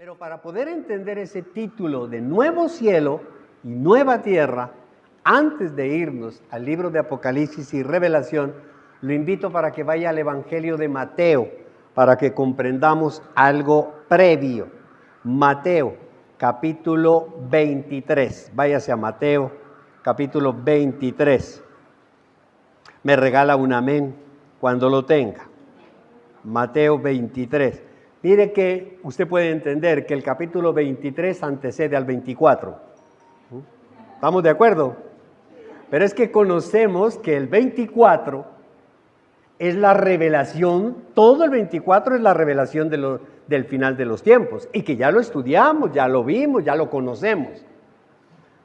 Pero para poder entender ese título de nuevo cielo y nueva tierra, antes de irnos al libro de Apocalipsis y Revelación, lo invito para que vaya al Evangelio de Mateo, para que comprendamos algo previo. Mateo, capítulo 23. Váyase a Mateo, capítulo 23. Me regala un amén cuando lo tenga. Mateo 23. Mire que usted puede entender que el capítulo 23 antecede al 24. ¿Estamos de acuerdo? Pero es que conocemos que el 24 es la revelación, todo el 24 es la revelación del final de los tiempos, y que ya lo estudiamos, ya lo vimos, ya lo conocemos.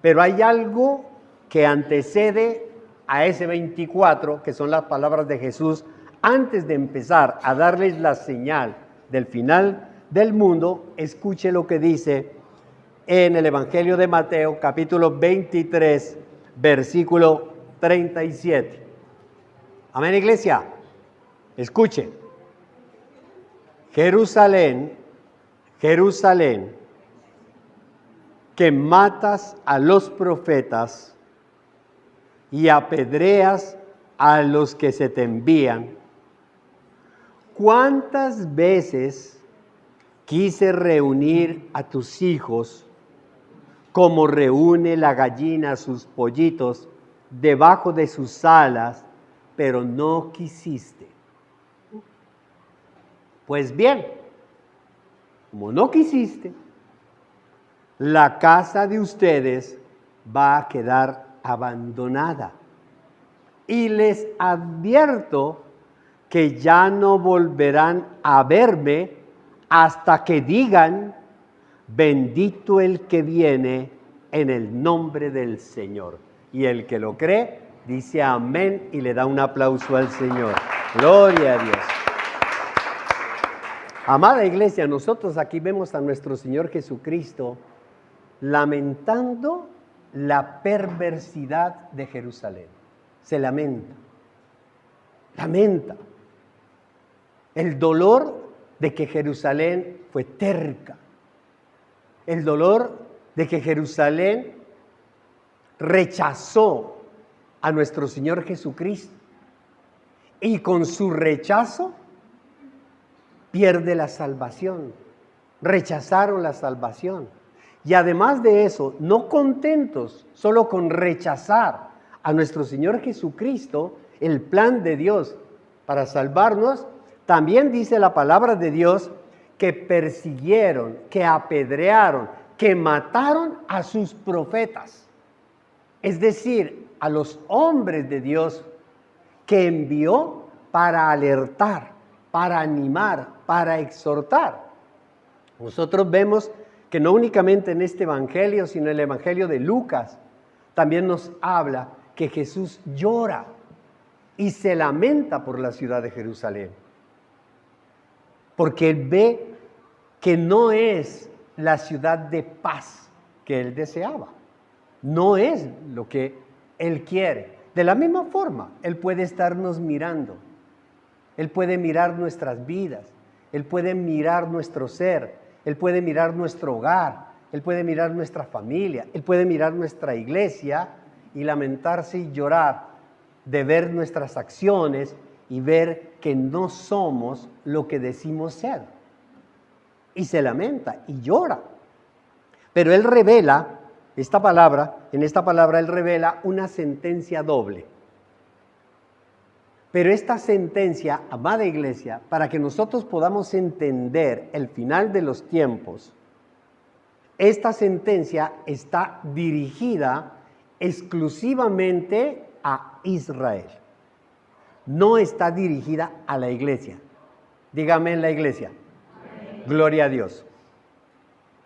Pero hay algo que antecede a ese 24, que son las palabras de Jesús, antes de empezar a darles la señal del final del mundo. Escuche lo que dice en el Evangelio de Mateo, capítulo 23, versículo 37. Amén, iglesia. Escuche. Jerusalén, Jerusalén, que matas a los profetas y apedreas a los que se te envían. ¿Cuántas veces quise reunir a tus hijos como reúne la gallina a sus pollitos debajo de sus alas, pero no quisiste? Pues bien, como no quisiste, la casa de ustedes va a quedar abandonada. Y les advierto que ya no volverán a verme hasta que digan: bendito el que viene en el nombre del Señor. Y el que lo cree, dice amén y le da un aplauso al Señor. Gloria a Dios. Amada iglesia, nosotros aquí vemos a nuestro Señor Jesucristo lamentando la perversidad de Jerusalén. Se lamenta. Lamenta el dolor de que Jerusalén fue terca. El dolor de que Jerusalén rechazó a nuestro Señor Jesucristo. Y con su rechazo pierde la salvación. Rechazaron la salvación. Y además de eso, no contentos solo con rechazar a nuestro Señor Jesucristo, el plan de Dios para salvarnos, también dice la palabra de Dios que persiguieron, que apedrearon, que mataron a sus profetas. Es decir, a los hombres de Dios que envió para alertar, para animar, para exhortar. Nosotros vemos que no únicamente en este evangelio, sino en el evangelio de Lucas, también nos habla que Jesús llora y se lamenta por la ciudad de Jerusalén. Porque él ve que no es la ciudad de paz que él deseaba. No es lo que él quiere. De la misma forma, él puede estarnos mirando. Él puede mirar nuestras vidas. Él puede mirar nuestro ser. Él puede mirar nuestro hogar. Él puede mirar nuestra familia. Él puede mirar nuestra iglesia y lamentarse y llorar de ver nuestras acciones y ver que no somos lo que decimos ser. Y se lamenta y llora. Pero él revela, en esta palabra él revela una sentencia doble. Pero esta sentencia, amada iglesia, para que nosotros podamos entender el final de los tiempos, esta sentencia está dirigida exclusivamente a Israel. No está dirigida a la iglesia. Dígame en la iglesia. Amén. Gloria a Dios.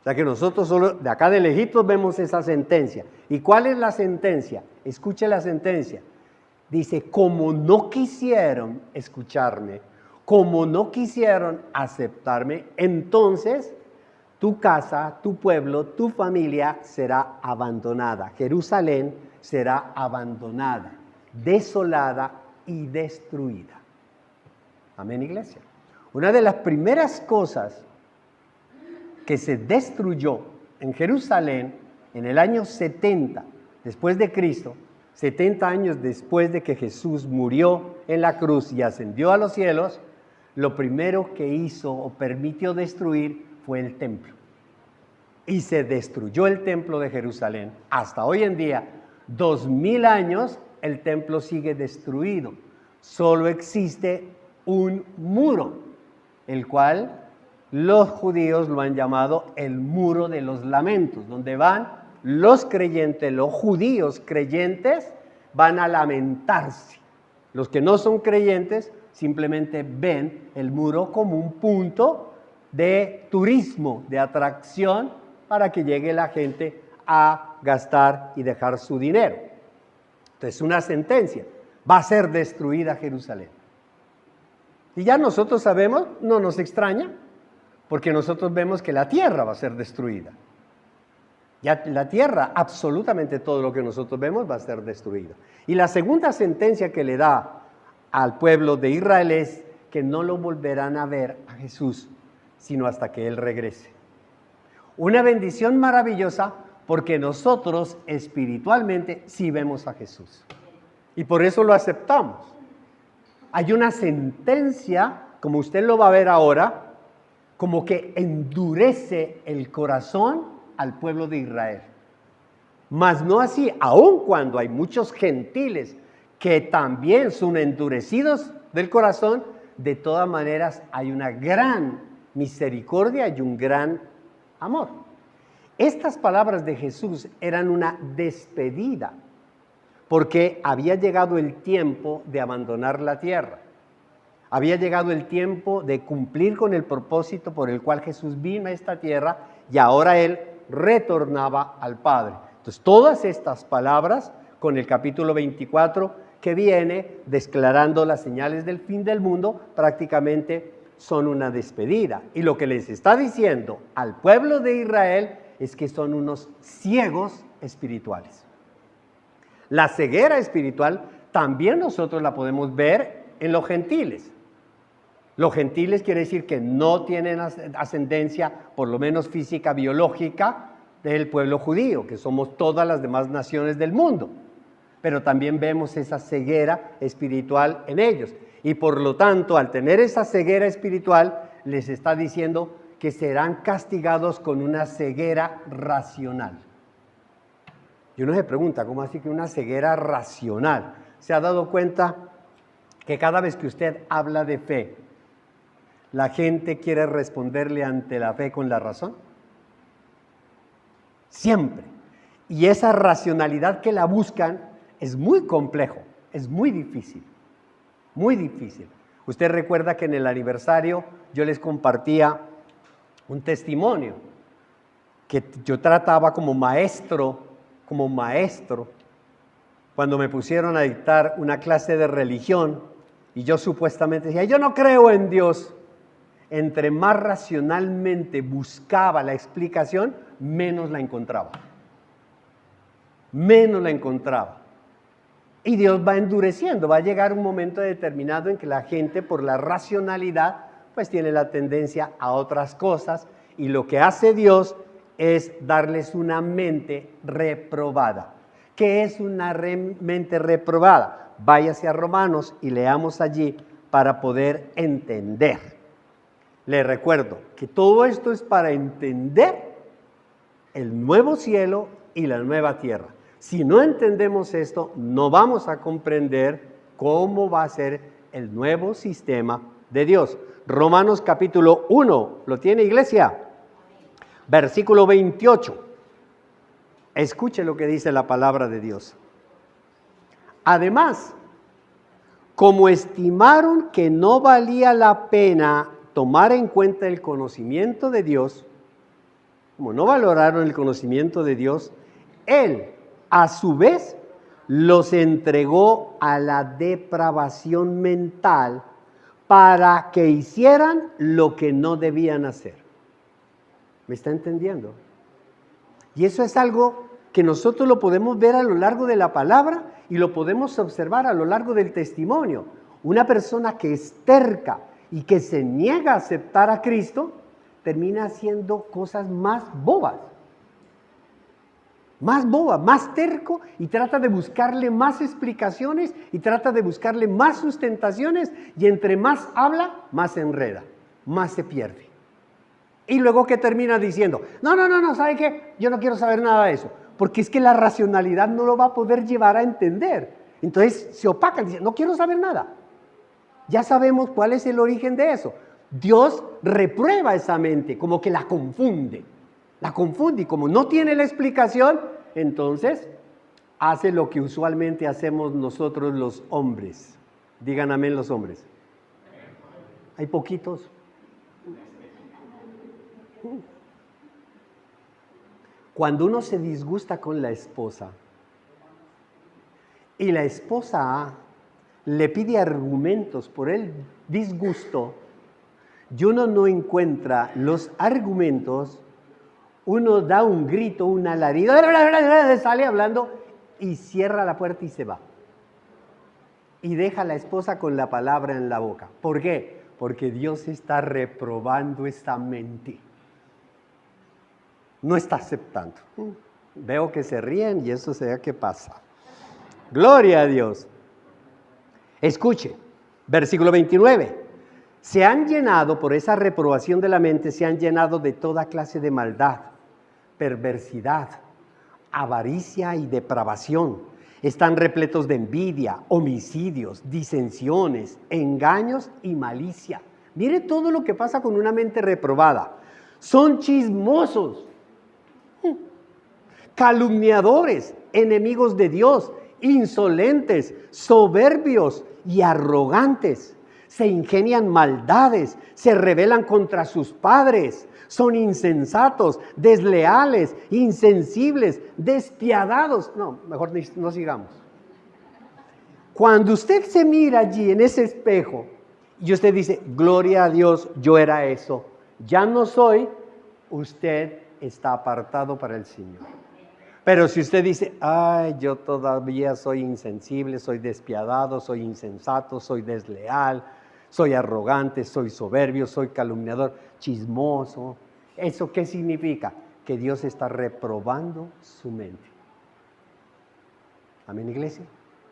O sea que nosotros solo de acá de lejitos vemos esa sentencia. ¿Y cuál es la sentencia? Escuche la sentencia. Dice: como no quisieron escucharme, como no quisieron aceptarme, entonces tu casa, tu pueblo, tu familia será abandonada. Jerusalén será abandonada, desolada y destruida. Amén, iglesia. Una de las primeras cosas que se destruyó en Jerusalén en el año 70 después de Cristo, 70 años después de que Jesús murió en la cruz y ascendió a los cielos, lo primero que hizo o permitió destruir fue el templo. Y se destruyó el templo de Jerusalén. Hasta hoy en día, 2000 años, el templo sigue destruido. Solo existe un muro, el cual los judíos lo han llamado el muro de los lamentos, donde van los creyentes, los judíos creyentes, van a lamentarse. Los que no son creyentes simplemente ven el muro como un punto de turismo, de atracción, para que llegue la gente a gastar y dejar su dinero. Entonces, una sentencia: va a ser destruida Jerusalén. Y ya nosotros sabemos, no nos extraña, porque nosotros vemos que la tierra va a ser destruida. Ya la tierra, absolutamente todo lo que nosotros vemos va a ser destruido. Y la segunda sentencia que le da al pueblo de Israel es que no lo volverán a ver a Jesús, sino hasta que Él regrese. Una bendición maravillosa, porque nosotros espiritualmente sí vemos a Jesús. Y por eso lo aceptamos. Hay una sentencia, como usted lo va a ver ahora, como que endurece el corazón al pueblo de Israel. Mas no así, aun cuando hay muchos gentiles que también son endurecidos del corazón, de todas maneras hay una gran misericordia y un gran amor. Estas palabras de Jesús eran una despedida, porque había llegado el tiempo de abandonar la tierra. Había llegado el tiempo de cumplir con el propósito por el cual Jesús vino a esta tierra y ahora Él retornaba al Padre. Entonces, todas estas palabras, con el capítulo 24 que viene declarando las señales del fin del mundo, prácticamente son una despedida. Y lo que les está diciendo al pueblo de Israel es que son unos ciegos espirituales. La ceguera espiritual también nosotros la podemos ver en los gentiles. Los gentiles quiere decir que no tienen ascendencia, por lo menos física, biológica, del pueblo judío, que somos todas las demás naciones del mundo. Pero también vemos esa ceguera espiritual en ellos. Y por lo tanto, al tener esa ceguera espiritual, les está diciendo que serán castigados con una ceguera racional. Y uno se pregunta, ¿cómo así que una ceguera racional? ¿Se ha dado cuenta que cada vez que usted habla de fe, la gente quiere responderle ante la fe con la razón? Siempre. Y esa racionalidad que la buscan es muy complejo, es muy difícil, muy difícil. Usted recuerda que en el aniversario yo les compartía un testimonio que yo trataba como maestro, cuando me pusieron a dictar una clase de religión y yo supuestamente decía, yo no creo en Dios. Entre más racionalmente buscaba la explicación, menos la encontraba. Menos la encontraba. Y Dios va endureciendo, va a llegar un momento determinado en que la gente por la racionalidad pues tiene la tendencia a otras cosas y lo que hace Dios es darles una mente reprobada. ¿Qué es una mente reprobada? Váyase a Romanos y leamos allí para poder entender. Le recuerdo que todo esto es para entender el nuevo cielo y la nueva tierra. Si no entendemos esto, no vamos a comprender cómo va a ser el nuevo sistema de Dios. Romanos capítulo 1, ¿lo tiene, iglesia? Versículo 28. Escuche lo que dice la palabra de Dios. Además, como estimaron que no valía la pena tomar en cuenta el conocimiento de Dios, como no valoraron el conocimiento de Dios, Él, a su vez, los entregó a la depravación mental para que hicieran lo que no debían hacer. ¿Me está entendiendo? Y eso es algo que nosotros lo podemos ver a lo largo de la palabra y lo podemos observar a lo largo del testimonio. Una persona que es terca y que se niega a aceptar a Cristo, termina haciendo cosas más bobas, más terco, y trata de buscarle más explicaciones y trata de buscarle más sustentaciones, y entre más habla, más se enreda, más se pierde. Y luego que termina diciendo, no, ¿sabe qué? Yo no quiero saber nada de eso, porque es que la racionalidad no lo va a poder llevar a entender. Entonces se opacan, dicen, no quiero saber nada. Ya sabemos cuál es el origen de eso. Dios reprueba esa mente, como que la confunde, y como no tiene la explicación, entonces hace lo que usualmente hacemos nosotros los hombres. Digan amén los hombres. Hay poquitos. Cuando uno se disgusta con la esposa y la esposa le pide argumentos por el disgusto y uno no encuentra los argumentos, uno da un grito, un alarido, sale hablando y cierra la puerta y se va. Y deja a la esposa con la palabra en la boca. ¿Por qué? Porque Dios está reprobando esa mente. No está aceptando. Veo que se ríen y eso sea que pasa. Gloria a Dios. Escuche, versículo 29. Se han llenado, por esa reprobación de la mente, se han llenado de toda clase de maldad, perversidad, avaricia y depravación. Están repletos de envidia, homicidios, disensiones, engaños y malicia. Mire todo lo que pasa con una mente reprobada. Son chismosos, calumniadores, enemigos de Dios, insolentes, soberbios y arrogantes. Se ingenian maldades, se rebelan contra sus padres, son insensatos, desleales, insensibles, despiadados. No, mejor no sigamos. Cuando usted se mira allí en ese espejo y usted dice, gloria a Dios, yo era eso, ya no soy, usted está apartado para el Señor. Pero si usted dice, ay, yo todavía soy insensible, soy despiadado, soy insensato, soy desleal, soy arrogante, soy soberbio, soy calumniador, chismoso. ¿Eso qué significa? Que Dios está reprobando su mente. Amén, iglesia.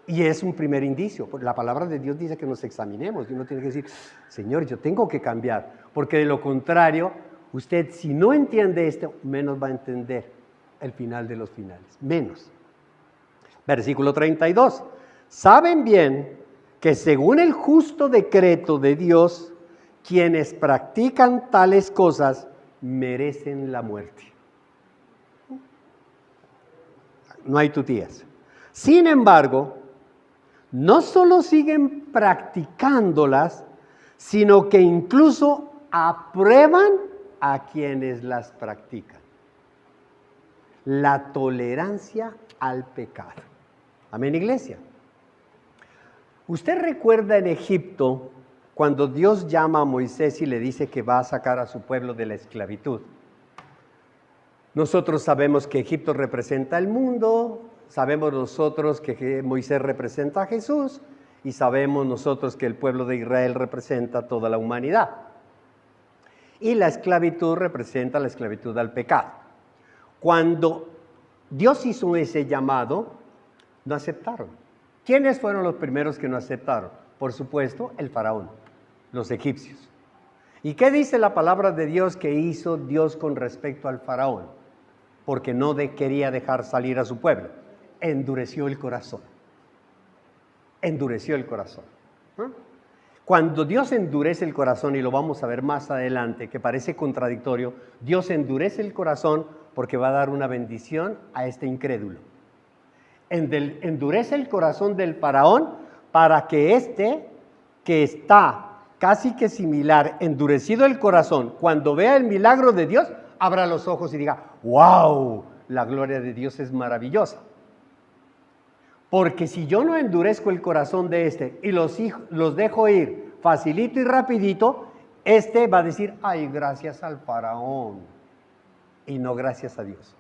Y es un primer indicio. La palabra de Dios dice que nos examinemos. Y uno tiene que decir, Señor, yo tengo que cambiar. Porque de lo contrario, usted si no entiende esto, menos va a entender el final de los finales. Menos. Versículo 32. Saben bien que según el justo decreto de Dios, quienes practican tales cosas merecen la muerte. No hay tutías. Sin embargo, no solo siguen practicándolas, sino que incluso aprueban a quienes las practican. La tolerancia al pecado. Amén, iglesia. ¿Usted recuerda en Egipto cuando Dios llama a Moisés y le dice que va a sacar a su pueblo de la esclavitud? Nosotros sabemos que Egipto representa el mundo, sabemos nosotros que Moisés representa a Jesús y sabemos nosotros que el pueblo de Israel representa toda la humanidad. Y la esclavitud representa la esclavitud al pecado. Cuando Dios hizo ese llamado, no aceptaron. ¿Quiénes fueron los primeros que no aceptaron? Por supuesto, el faraón, los egipcios. ¿Y qué dice la palabra de Dios que hizo Dios con respecto al faraón? Porque no quería dejar salir a su pueblo. Endureció el corazón. Endureció el corazón. Cuando Dios endurece el corazón, y lo vamos a ver más adelante, que parece contradictorio, Dios endurece el corazón porque va a dar una bendición a este incrédulo. Endurece el corazón del faraón para que este, que está casi que similar, endurecido el corazón, cuando vea el milagro de Dios, abra los ojos y diga, ¡wow! La gloria de Dios es maravillosa. Porque si yo no endurezco el corazón de este y los dejo ir facilito y rapidito, este va a decir, ay, gracias al faraón, y no gracias a Dios.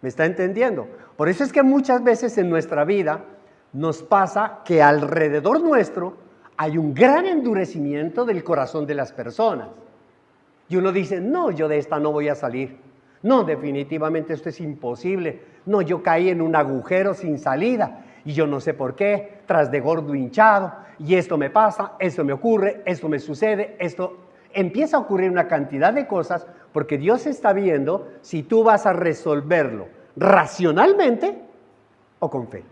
¿Me está entendiendo? Por eso es que muchas veces en nuestra vida nos pasa que alrededor nuestro hay un gran endurecimiento del corazón de las personas. Y uno dice, no, yo de esta no voy a salir. No, definitivamente esto es imposible. No, yo caí en un agujero sin salida. Y yo no sé por qué, tras de gordo hinchado. Y esto me pasa, esto me ocurre, esto me sucede, esto... Empieza a ocurrir una cantidad de cosas porque Dios está viendo si tú vas a resolverlo racionalmente o con fe.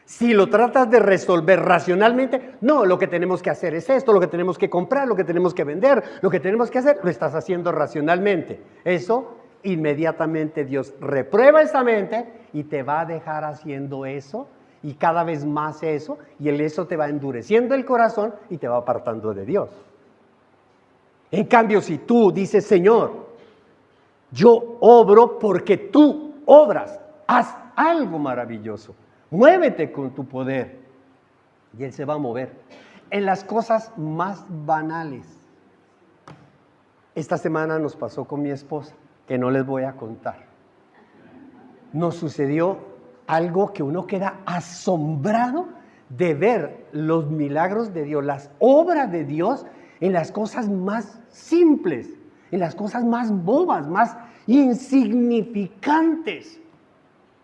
Si lo tratas de resolver racionalmente, no, lo que tenemos que hacer es esto, lo que tenemos que comprar, lo que tenemos que vender, lo que tenemos que hacer, lo estás haciendo racionalmente. Eso, inmediatamente Dios reprueba esa mente y te va a dejar haciendo eso y cada vez más eso, y eso te va endureciendo el corazón y te va apartando de Dios. En cambio, si tú dices, Señor, yo obro porque tú obras, haz algo maravilloso, muévete con tu poder, y Él se va a mover en las cosas más banales. Esta semana nos pasó con mi esposa, que no les voy a contar. Nos sucedió algo que uno queda asombrado de ver los milagros de Dios, las obras de Dios en las cosas más simples, en las cosas más bobas, más insignificantes,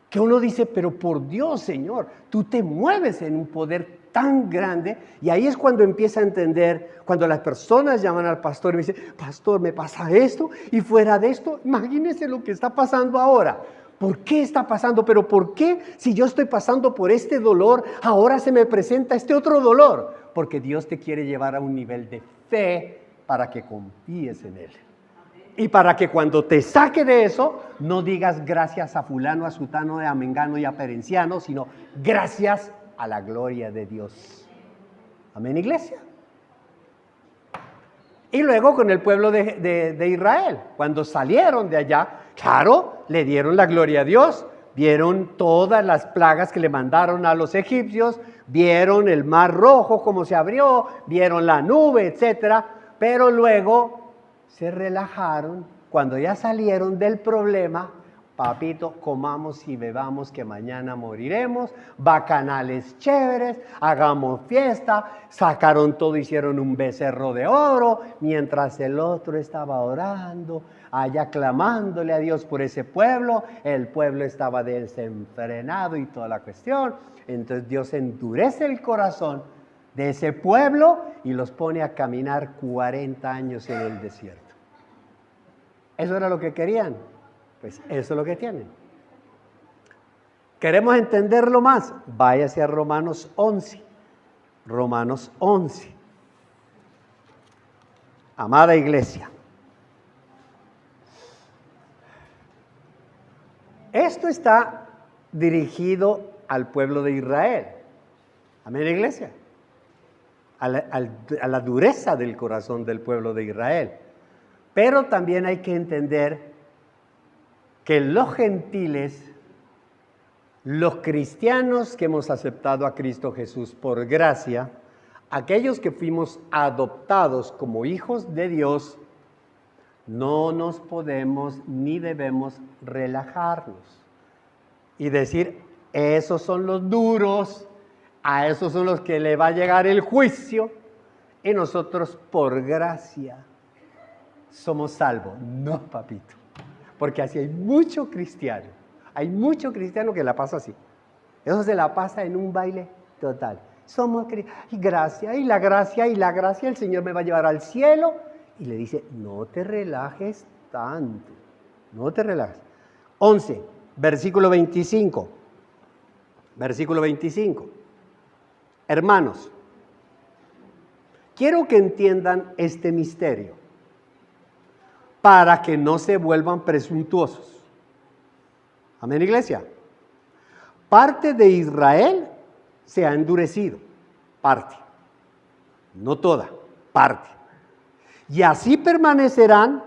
que uno dice, pero por Dios, Señor, tú te mueves en un poder tan grande. Y ahí es cuando empieza a entender, cuando las personas llaman al pastor y me dicen, pastor, me pasa esto, y fuera de esto, imagínese lo que está pasando ahora. ¿Por qué está pasando? ¿Pero por qué si yo estoy pasando por este dolor, ahora se me presenta este otro dolor? Porque Dios te quiere llevar a un nivel de fe para que confíes en Él. Y para que cuando te saque de eso, no digas gracias a fulano, a sutano, a mengano y a perenciano, sino gracias a la gloria de Dios. Amén, iglesia. Y luego con el pueblo de Israel, cuando salieron de allá, claro, le dieron la gloria a Dios, vieron todas las plagas que le mandaron a los egipcios, vieron el mar rojo como se abrió, vieron la nube, etcétera, pero luego se relajaron cuando ya salieron del problema. Papito, comamos y bebamos que mañana moriremos, bacanales chéveres, hagamos fiesta, sacaron todo, hicieron un becerro de oro, mientras el otro estaba orando, allá clamándole a Dios por ese pueblo, el pueblo estaba desenfrenado y toda la cuestión. Entonces Dios endurece el corazón de ese pueblo y los pone a caminar 40 años en el desierto. ¿Eso era lo que querían? Pues eso es lo que tienen. ¿Queremos entenderlo más? Váyase a Romanos 11. Romanos 11. Amada iglesia, esto está dirigido al pueblo de Israel. Amén, iglesia. A la dureza del corazón del pueblo de Israel. Pero también hay que entender que los gentiles, los cristianos que hemos aceptado a Cristo Jesús por gracia, aquellos que fuimos adoptados como hijos de Dios, no nos podemos ni debemos relajarnos y decir, esos son los duros, a esos son los que le va a llegar el juicio, y nosotros por gracia somos salvos. No, papito. Porque así hay mucho cristiano que la pasa así. Eso se la pasa en un baile total. Somos cristianos, y la gracia, el Señor me va a llevar al cielo. Y le dice, no te relajes tanto, no te relajes. 11, versículo 25. Versículo 25. Hermanos, quiero que entiendan este misterio, para que no se vuelvan presuntuosos. Amén, iglesia. Parte de Israel se ha endurecido, parte, no toda, parte. Y así permanecerán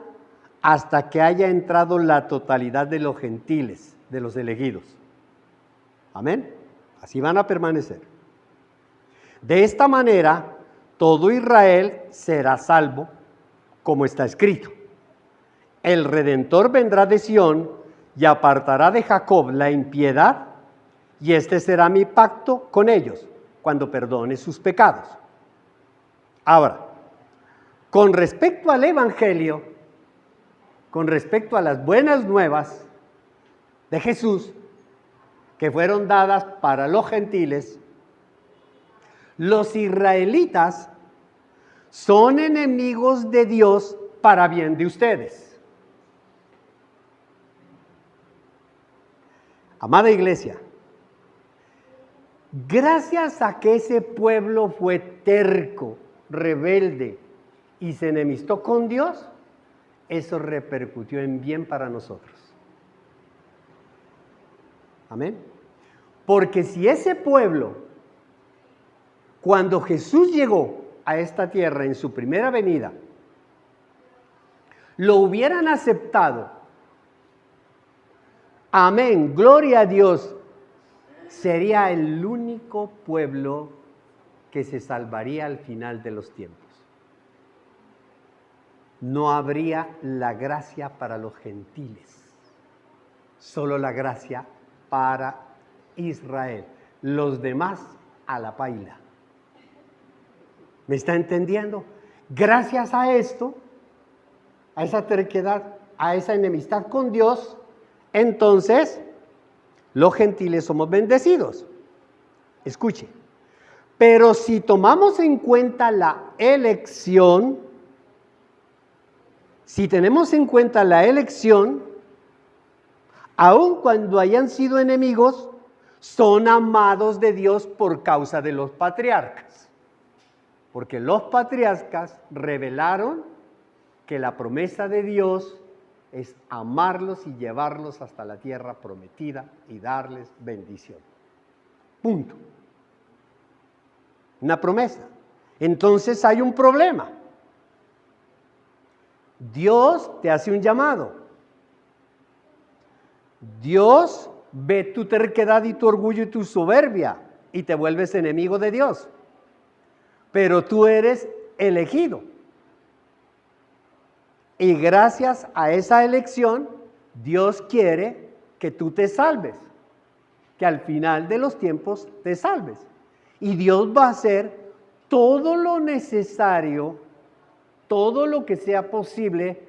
hasta que haya entrado la totalidad de los gentiles, de los elegidos. Amén. Así van a permanecer. De esta manera, todo Israel será salvo, como está escrito. El Redentor vendrá de Sión y apartará de Jacob la impiedad, y este será mi pacto con ellos, cuando perdone sus pecados. Ahora, Con respecto al Evangelio, con respecto a las buenas nuevas de Jesús, que fueron dadas para los gentiles, los israelitas son enemigos de Dios para bien de ustedes. Amada iglesia, gracias a que ese pueblo fue terco, rebelde y se enemistó con Dios, eso repercutió en bien para nosotros. Amén. Porque si ese pueblo, cuando Jesús llegó a esta tierra en su primera venida, lo hubieran aceptado, amén, gloria a Dios, sería el único pueblo que se salvaría al final de los tiempos. No habría la gracia para los gentiles, solo la gracia para Israel. Los demás a la paila. ¿Me está entendiendo? Gracias a esto, a esa terquedad, a esa enemistad con Dios, entonces los gentiles somos bendecidos. Escuche, pero si tomamos en cuenta la elección, si tenemos en cuenta la elección, aun cuando hayan sido enemigos, son amados de Dios por causa de los patriarcas. Porque los patriarcas revelaron que la promesa de Dios es amarlos y llevarlos hasta la tierra prometida y darles bendición. Punto. Una promesa. Entonces hay un problema. Dios te hace un llamado. Dios ve tu terquedad y tu orgullo y tu soberbia y te vuelves enemigo de Dios. Pero tú eres elegido. Y gracias a esa elección, Dios quiere que tú te salves, que al final de los tiempos te salves. Y Dios va a hacer todo lo necesario, todo lo que sea posible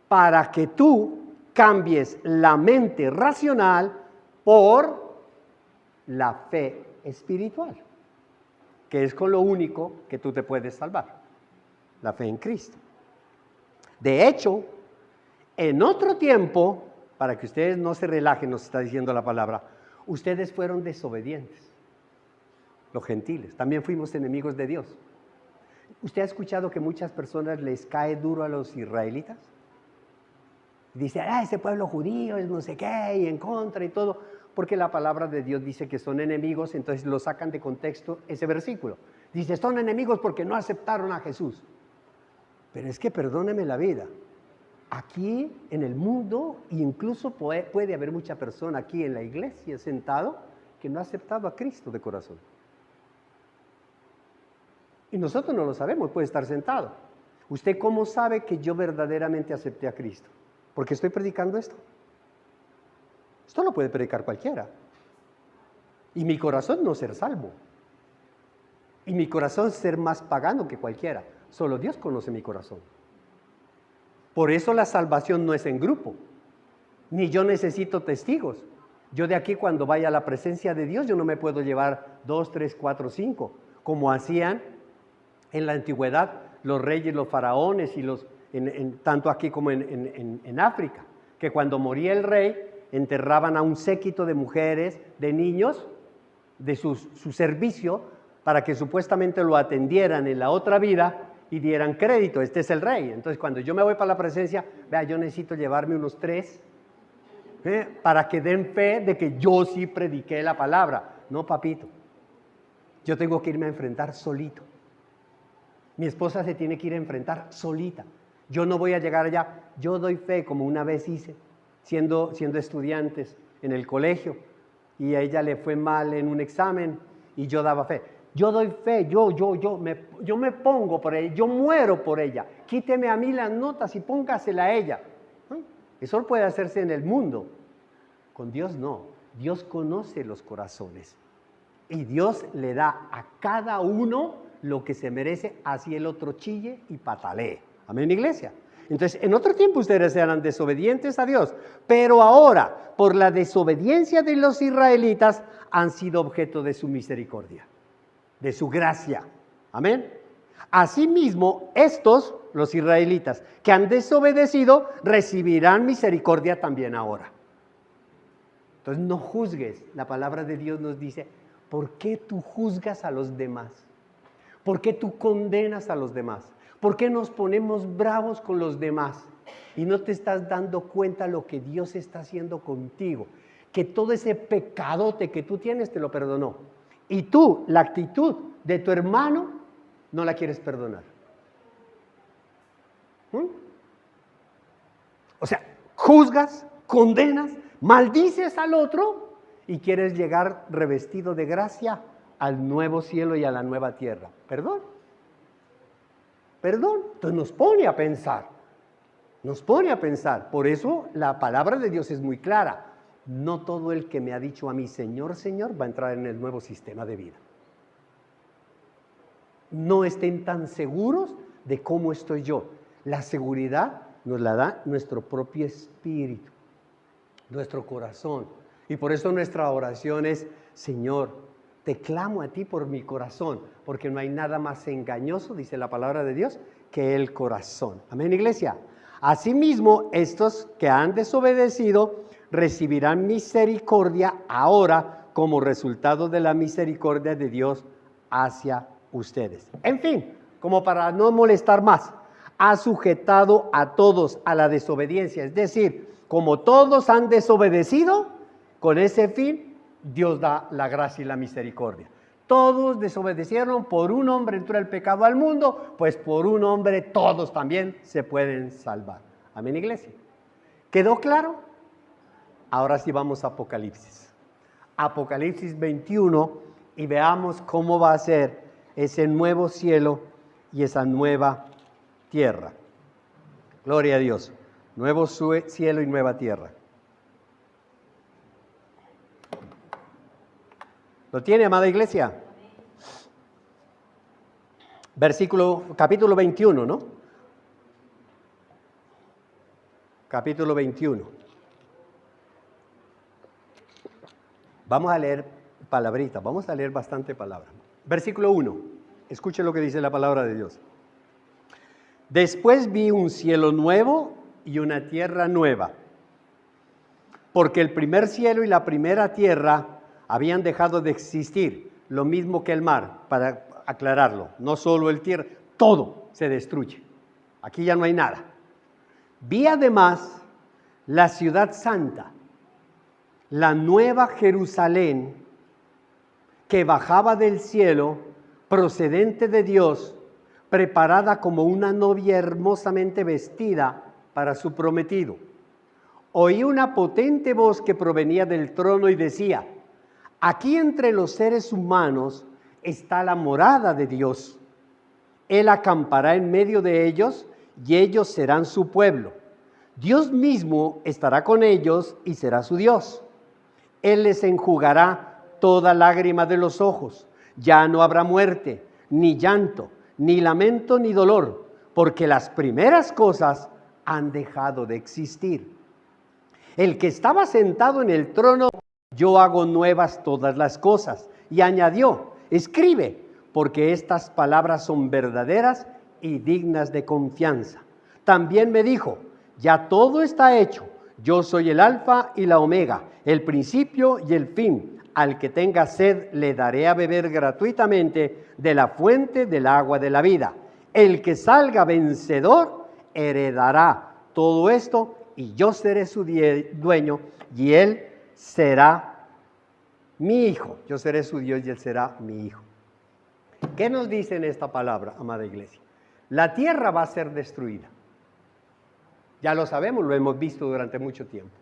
para que tú cambies la mente racional por la fe espiritual, que es con lo único que tú te puedes salvar, la fe en Cristo. De hecho, en otro tiempo, para que ustedes no se relajen, nos está diciendo la palabra, ustedes fueron desobedientes, los gentiles, también fuimos enemigos de Dios. ¿Usted ha escuchado que muchas personas les cae duro a los israelitas? Dice, ese pueblo judío es no sé qué, y en contra y todo, porque la palabra de Dios dice que son enemigos, entonces lo sacan de contexto ese versículo. Dice, son enemigos porque no aceptaron a Jesús. Pero es que perdóneme la vida. Aquí en el mundo, incluso puede haber mucha persona aquí en la iglesia sentado que no ha aceptado a Cristo de corazón. Y nosotros no lo sabemos, puede estar sentado. ¿Usted cómo sabe que yo verdaderamente acepté a Cristo? Porque estoy predicando esto. Esto lo puede predicar cualquiera. Y mi corazón no ser salvo. Y mi corazón ser más pagano que cualquiera. Solo Dios conoce mi corazón. Por eso la salvación no es en grupo. Ni yo necesito testigos. Yo de aquí cuando vaya a la presencia de Dios, yo no me puedo llevar 2, 3, 4, 5, como hacían en la antigüedad los reyes, los faraones, y tanto aquí como en África, que cuando moría el rey, enterraban a un séquito de mujeres, de niños, de su servicio, para que supuestamente lo atendieran en la otra vida y dieran crédito. Este es el rey. Entonces, cuando yo me voy para la presencia, vea, yo necesito llevarme unos 3, para que den fe de que yo sí prediqué la palabra. No, papito. Yo tengo que irme a enfrentar solito. Mi esposa se tiene que ir a enfrentar solita. Yo no voy a llegar allá. Yo doy fe, como una vez hice, siendo estudiantes en el colegio, y a ella le fue mal en un examen y yo daba fe. Yo doy fe, yo me pongo por ella, yo muero por ella. Quíteme a mí las notas y póngasela a ella. Eso puede hacerse en el mundo. Con Dios no. Dios conoce los corazones. Y Dios le da a cada uno lo que se merece, así el otro chille y patalee. Amén, iglesia. Entonces, en otro tiempo ustedes eran desobedientes a Dios, pero ahora, por la desobediencia de los israelitas, han sido objeto de su misericordia, de su gracia. Amén. Asimismo, estos, los israelitas, que han desobedecido, recibirán misericordia también ahora. Entonces, no juzgues. La palabra de Dios nos dice, ¿por qué tú juzgas a los demás? ¿Por qué tú condenas a los demás? ¿Por qué nos ponemos bravos con los demás? Y no te estás dando cuenta lo que Dios está haciendo contigo. Que todo ese pecadote que tú tienes te lo perdonó. Y tú, la actitud de tu hermano, no la quieres perdonar. O sea, juzgas, condenas, maldices al otro y quieres llegar revestido de gracia al nuevo cielo y a la nueva tierra. Perdón. Entonces nos pone a pensar. Por eso la palabra de Dios es muy clara. No todo el que me ha dicho a mí, Señor, Señor, va a entrar en el nuevo sistema de vida. No estén tan seguros de cómo estoy yo. La seguridad nos la da nuestro propio espíritu, nuestro corazón. Y por eso nuestra oración es, Señor, te clamo a ti por mi corazón, porque no hay nada más engañoso, dice la palabra de Dios, que el corazón. Amén, iglesia. Asimismo, estos que han desobedecido recibirán misericordia ahora como resultado de la misericordia de Dios hacia ustedes. En fin, como para no molestar más, ha sujetado a todos a la desobediencia. Es decir, como todos han desobedecido, con ese fin, Dios da la gracia y la misericordia. Todos desobedecieron, por un hombre entró el pecado al mundo, pues por un hombre todos también se pueden salvar. Amén, iglesia. ¿Quedó claro? Ahora sí vamos a Apocalipsis. Apocalipsis 21 y veamos cómo va a ser ese nuevo cielo y esa nueva tierra. Gloria a Dios. Nuevo cielo y nueva tierra. ¿Lo tiene, amada iglesia? Capítulo 21, ¿no? Capítulo 21. Vamos a leer palabritas, vamos a leer bastante palabra. Versículo 1. Escuche lo que dice la palabra de Dios. Después vi un cielo nuevo y una tierra nueva, porque el primer cielo y la primera tierra habían dejado de existir, lo mismo que el mar, para aclararlo, no solo el tierra, todo se destruye, aquí ya no hay nada. Vi además la ciudad santa, la nueva Jerusalén, que bajaba del cielo, procedente de Dios, preparada como una novia hermosamente vestida para su prometido. Oí una potente voz que provenía del trono y decía, aquí entre los seres humanos está la morada de Dios. Él acampará en medio de ellos y ellos serán su pueblo. Dios mismo estará con ellos y será su Dios. Él les enjugará toda lágrima de los ojos. Ya no habrá muerte, ni llanto, ni lamento, ni dolor, porque las primeras cosas han dejado de existir. El que estaba sentado en el trono, yo hago nuevas todas las cosas. Y añadió, escribe, porque estas palabras son verdaderas y dignas de confianza. También me dijo, ya todo está hecho. Yo soy el alfa y la omega, el principio y el fin. Al que tenga sed le daré a beber gratuitamente de la fuente del agua de la vida. El que salga vencedor heredará todo esto y yo seré su dueño y él será mi hijo. Yo seré su Dios y él será mi hijo. ¿Qué nos dice en esta palabra, amada iglesia? La tierra va a ser destruida. Ya lo sabemos, lo hemos visto durante mucho tiempo.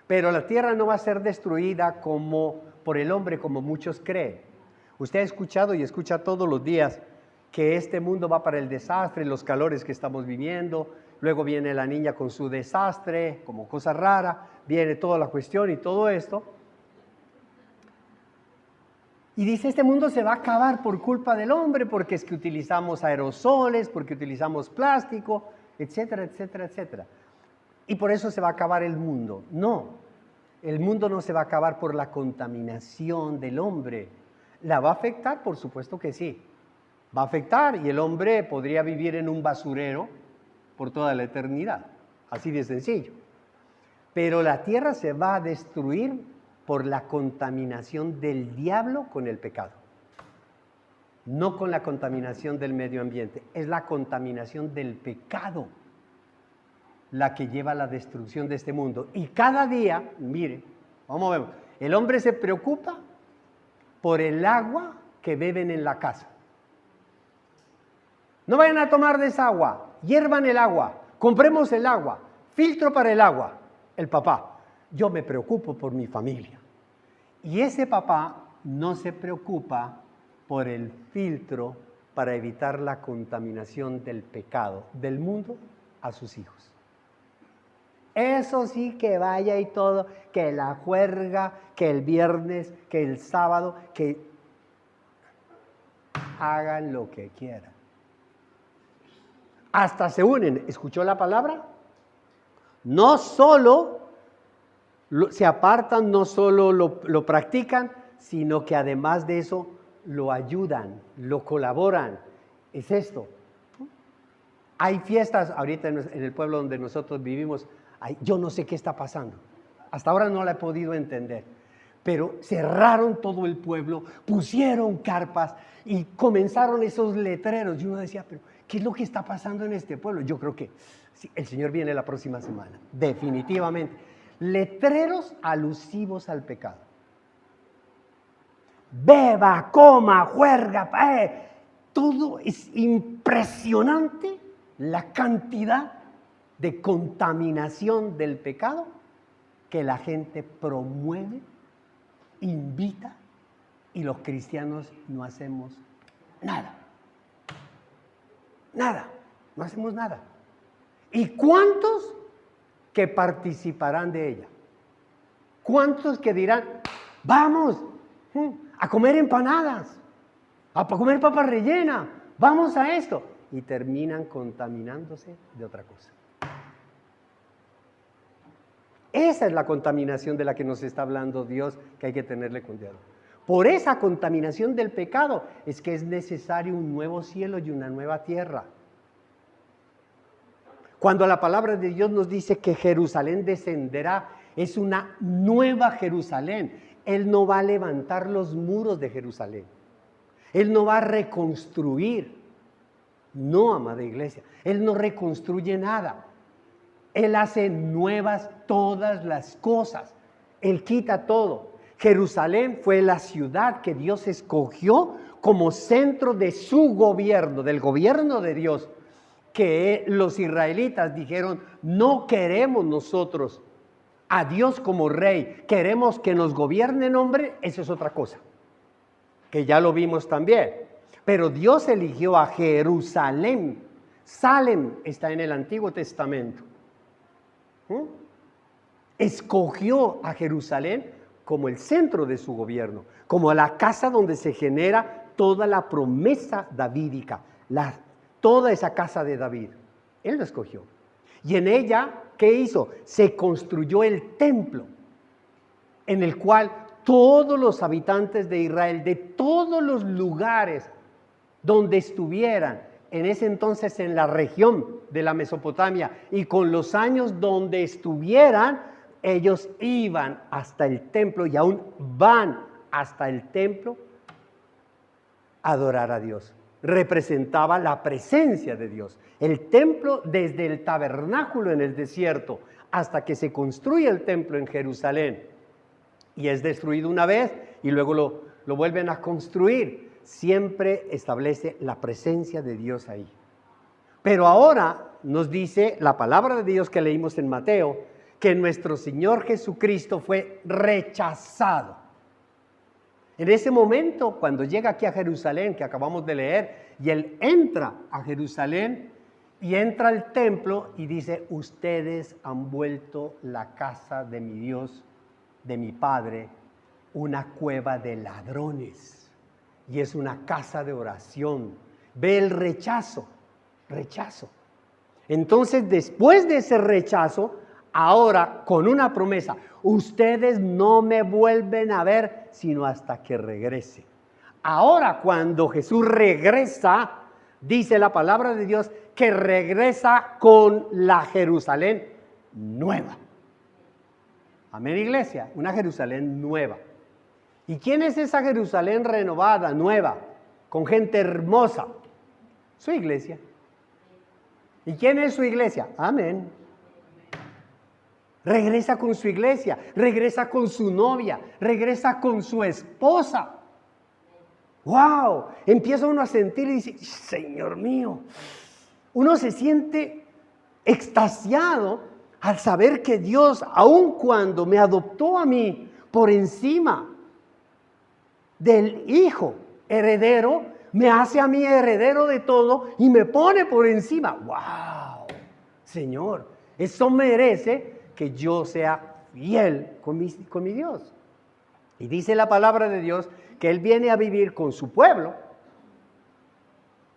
Pero la tierra no va a ser destruida como por el hombre, como muchos creen. Usted ha escuchado y escucha todos los días que este mundo va para el desastre, los calores que estamos viviendo, luego viene la niña con su desastre, como cosa rara, viene toda la cuestión y todo esto. Y dice, este mundo se va a acabar por culpa del hombre, porque es que utilizamos aerosoles, porque utilizamos plástico. etcétera, etcétera, etcétera. Y por eso se va a acabar el mundo. No, el mundo no se va a acabar por la contaminación del hombre. ¿La va a afectar? Por supuesto que sí. Va a afectar y el hombre podría vivir en un basurero por toda la eternidad. Así de sencillo. Pero la tierra se va a destruir por la contaminación del diablo con el pecado. No con la contaminación del medio ambiente, es la contaminación del pecado la que lleva a la destrucción de este mundo. Y cada día, mire, vamos a ver, el hombre se preocupa por el agua que beben en la casa. No vayan a tomar de esa agua, hiervan el agua, compremos el agua, filtro para el agua. El papá, yo me preocupo por mi familia. Y ese papá no se preocupa por el filtro para evitar la contaminación del pecado del mundo a sus hijos. Eso sí, que vaya y todo, que la juerga, que el viernes, que el sábado, que hagan lo que quieran. Hasta se unen, ¿escuchó la palabra? No solo se apartan, no solo lo practican, sino que además de eso lo ayudan, lo colaboran. Es esto. Hay fiestas, ahorita en el pueblo donde nosotros vivimos, yo no sé qué está pasando. Hasta ahora no la he podido entender. Pero cerraron todo el pueblo, pusieron carpas y comenzaron esos letreros. Y uno decía, pero ¿qué es lo que está pasando en este pueblo? Yo creo que sí, el Señor viene la próxima semana, definitivamente. Letreros alusivos al pecado. Beba, coma, juerga, todo es impresionante la cantidad de contaminación del pecado que la gente promueve, invita, y los cristianos no hacemos nada. Nada, no hacemos nada. ¿Y cuántos que participarán de ella? ¿Cuántos que dirán, vamos a comer empanadas, a comer papa rellena, vamos a esto? Y terminan contaminándose de otra cosa. Esa es la contaminación de la que nos está hablando Dios, que hay que tenerle cuidado. Por esa contaminación del pecado es que es necesario un nuevo cielo y una nueva tierra. Cuando la palabra de Dios nos dice que Jerusalén descenderá, es una nueva Jerusalén. Él no va a levantar los muros de Jerusalén. Él no va a reconstruir. No, amada iglesia, Él no reconstruye nada. Él hace nuevas todas las cosas. Él quita todo. Jerusalén fue la ciudad que Dios escogió como centro de su gobierno, del gobierno de Dios, que los israelitas dijeron, no queremos nosotros a Dios como rey, queremos que nos gobierne en hombre, eso es otra cosa, que ya lo vimos también. Pero Dios eligió a Jerusalén. Salem está en el Antiguo Testamento. Escogió a Jerusalén como el centro de su gobierno, como la casa donde se genera toda la promesa davídica, toda esa casa de David. Él lo escogió. Y en ella, ¿qué hizo? Se construyó el templo, en el cual todos los habitantes de Israel, de todos los lugares donde estuvieran, en ese entonces en la región de la Mesopotamia, y con los años donde estuvieran, ellos iban hasta el templo y aún van hasta el templo a adorar a Dios. Representaba la presencia de Dios. El templo, desde el tabernáculo en el desierto hasta que se construye el templo en Jerusalén y es destruido una vez y luego lo vuelven a construir, siempre establece la presencia de Dios ahí. Pero ahora nos dice la palabra de Dios que leímos en Mateo, que nuestro Señor Jesucristo fue rechazado. En ese momento, cuando llega aquí a Jerusalén, que acabamos de leer, y Él entra a Jerusalén y entra al templo y dice, ustedes han vuelto la casa de mi Dios, de mi Padre, una cueva de ladrones. Y es una casa de oración. Ve el rechazo. Entonces, después de ese rechazo, ahora con una promesa, ustedes no me vuelven a ver sino hasta que regrese. Ahora cuando Jesús regresa, dice la palabra de Dios que regresa con la Jerusalén nueva. Amén, iglesia, una Jerusalén nueva. ¿Y quién es esa Jerusalén renovada, nueva, con gente hermosa? Su iglesia. ¿Y quién es su iglesia? Amén. Regresa con su iglesia, regresa con su novia, regresa con su esposa. ¡Wow! Empieza uno a sentir y dice, Señor mío, uno se siente extasiado al saber que Dios, aun cuando me adoptó a mí por encima del hijo heredero, me hace a mí heredero de todo y me pone por encima. ¡Wow! Señor, eso merece que yo sea fiel con mi Dios. Y dice la palabra de Dios que Él viene a vivir con su pueblo.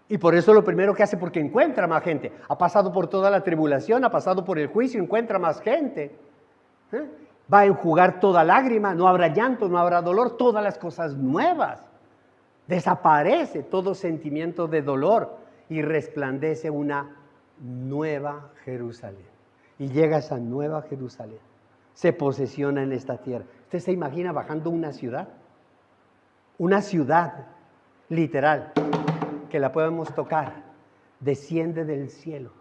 Y por eso lo primero que hace, porque encuentra más gente. Ha pasado por toda la tribulación, ha pasado por el juicio, encuentra más gente. Va a enjugar toda lágrima, no habrá llanto, no habrá dolor, todas las cosas nuevas. Desaparece todo sentimiento de dolor y resplandece una nueva Jerusalén. Y llega esa nueva Jerusalén, se posesiona en esta tierra. ¿Usted se imagina bajando una ciudad? Una ciudad literal, que la podemos tocar, desciende del cielo.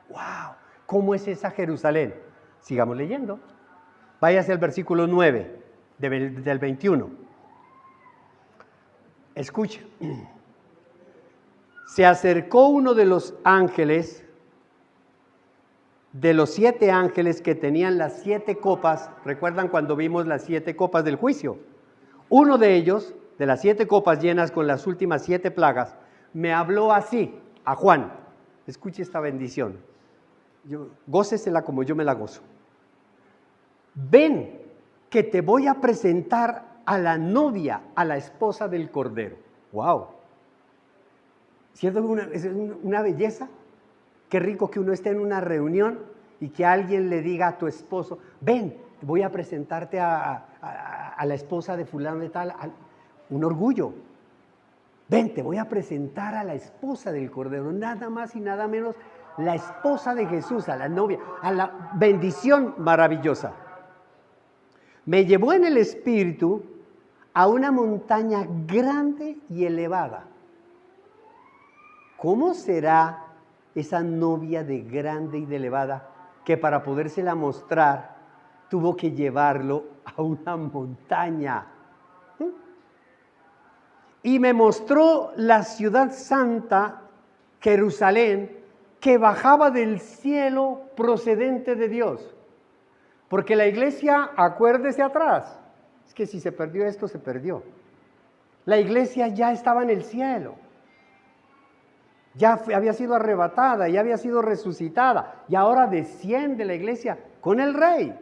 ¡Wow! ¿Cómo es esa Jerusalén? Sigamos leyendo. Váyase al versículo 9 del 21. Escucha. Se acercó uno de los ángeles, de los 7 ángeles que tenían las 7 copas. ¿Recuerdan cuando vimos las 7 copas del juicio? Uno de ellos, de las 7 copas llenas con las últimas 7 plagas, me habló así, a Juan. Escuche esta bendición. Gócesela como yo me la gozo. Ven, que te voy a presentar a la novia, a la esposa del Cordero. ¡Wow! ¿Cierto? Es una belleza. Qué rico que uno esté en una reunión y que alguien le diga a tu esposo, ven, voy a presentarte a la esposa de fulano de tal. Un orgullo. Ven, te voy a presentar a la esposa del Cordero, nada más y nada menos, la esposa de Jesús, a la novia, a la bendición maravillosa. Me llevó en el espíritu a una montaña grande y elevada. ¿Cómo será esa novia de grande y de elevada que para podérsela mostrar tuvo que llevarlo a una montaña? Y me mostró la ciudad santa, Jerusalén, que bajaba del cielo procedente de Dios. Porque la iglesia, acuérdese atrás, es que si se perdió esto, se perdió. La iglesia ya estaba en el cielo. Ya había sido arrebatada, ya había sido resucitada. Y ahora desciende la iglesia con el rey.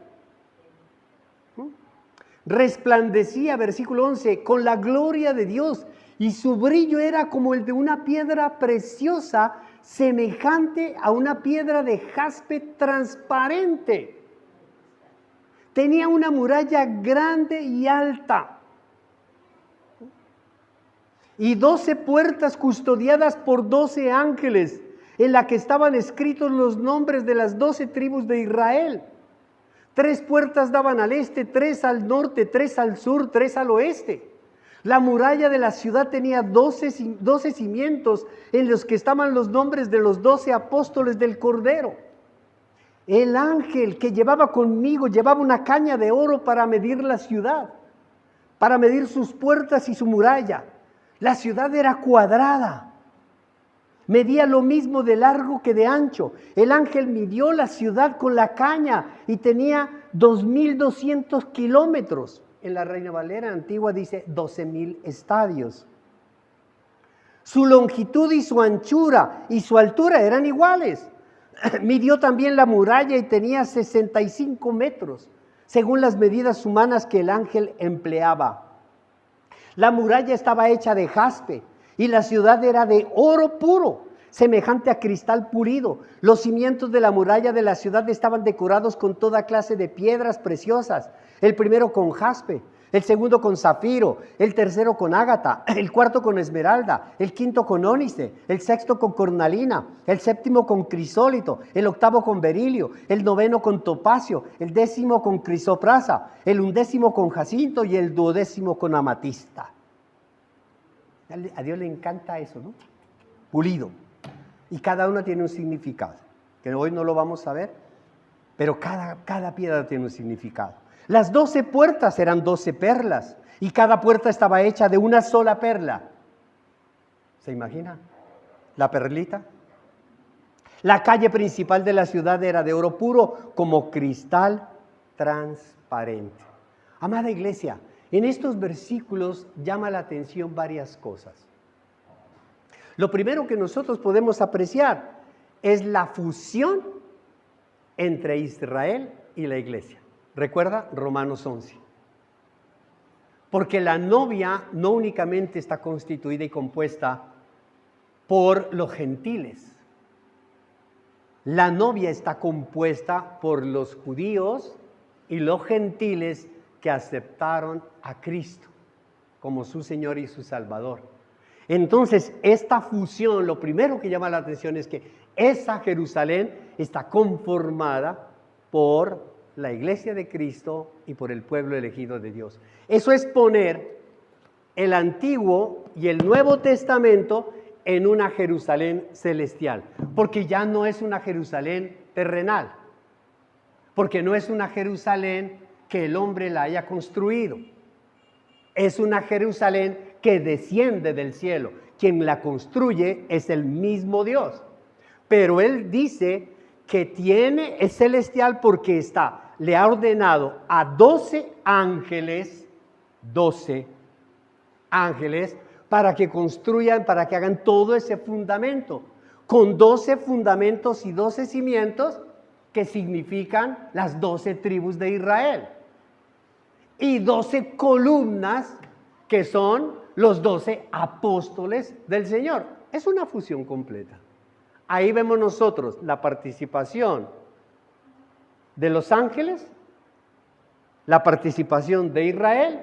Resplandecía, versículo 11, con la gloria de Dios, y su brillo era como el de una piedra preciosa, semejante a una piedra de jaspe transparente. Tenía una muralla grande y alta, y 12 puertas custodiadas por 12 ángeles, en la que estaban escritos los nombres de las 12 tribus de Israel. 3 puertas daban al este, 3 al norte, 3 al sur, 3 al oeste. La muralla de la ciudad tenía 12 cimientos en los que estaban los nombres de los 12 apóstoles del Cordero. El ángel que llevaba conmigo llevaba una caña de oro para medir la ciudad, para medir sus puertas y su muralla. La ciudad era cuadrada, medía lo mismo de largo que de ancho. El ángel midió la ciudad con la caña y tenía 2.200 kilómetros. En la Reina Valera antigua dice 12.000 estadios. Su longitud y su anchura y su altura eran iguales. Midió también la muralla y tenía 65 metros, según las medidas humanas que el ángel empleaba. La muralla estaba hecha de jaspe y la ciudad era de oro puro. semejante a cristal pulido. Los cimientos de la muralla de la ciudad estaban decorados con toda clase de piedras preciosas. El primero con jaspe, el segundo con zafiro, el tercero con ágata, el cuarto con esmeralda, el quinto con ónice, el sexto con cornalina, el séptimo con crisólito, el octavo con berilio, el noveno con topacio, el décimo con crisoprasa, el undécimo con jacinto y el duodécimo con amatista. A Dios le encanta eso, ¿no? Pulido. Y cada uno tiene un significado, que hoy no lo vamos a ver, pero cada piedra tiene un significado. Las 12 puertas eran 12 perlas y cada puerta estaba hecha de una sola perla. ¿Se imagina? La perlita. La calle principal de la ciudad era de oro puro como cristal transparente. Amada iglesia, en estos versículos llama la atención varias cosas. Lo primero que nosotros podemos apreciar es la fusión entre Israel y la iglesia. Recuerda Romanos 11. Porque la novia no únicamente está constituida y compuesta por los gentiles. La novia está compuesta por los judíos y los gentiles que aceptaron a Cristo como su Señor y su Salvador. Entonces, esta fusión, lo primero que llama la atención es que esa Jerusalén está conformada por la iglesia de Cristo y por el pueblo elegido de Dios. Eso es poner el Antiguo y el Nuevo Testamento en una Jerusalén celestial, porque ya no es una Jerusalén terrenal, porque no es una Jerusalén que el hombre la haya construido, es una Jerusalén que desciende del cielo. Quien la construye es el mismo Dios, pero Él dice que es celestial porque le ha ordenado a 12 ángeles, para que construyan, para que hagan todo ese fundamento, con 12 fundamentos y 12 cimientos que significan las 12 tribus de Israel, y 12 columnas que son los 12 apóstoles del Señor. Es una fusión completa. Ahí vemos nosotros la participación de los ángeles, la participación de Israel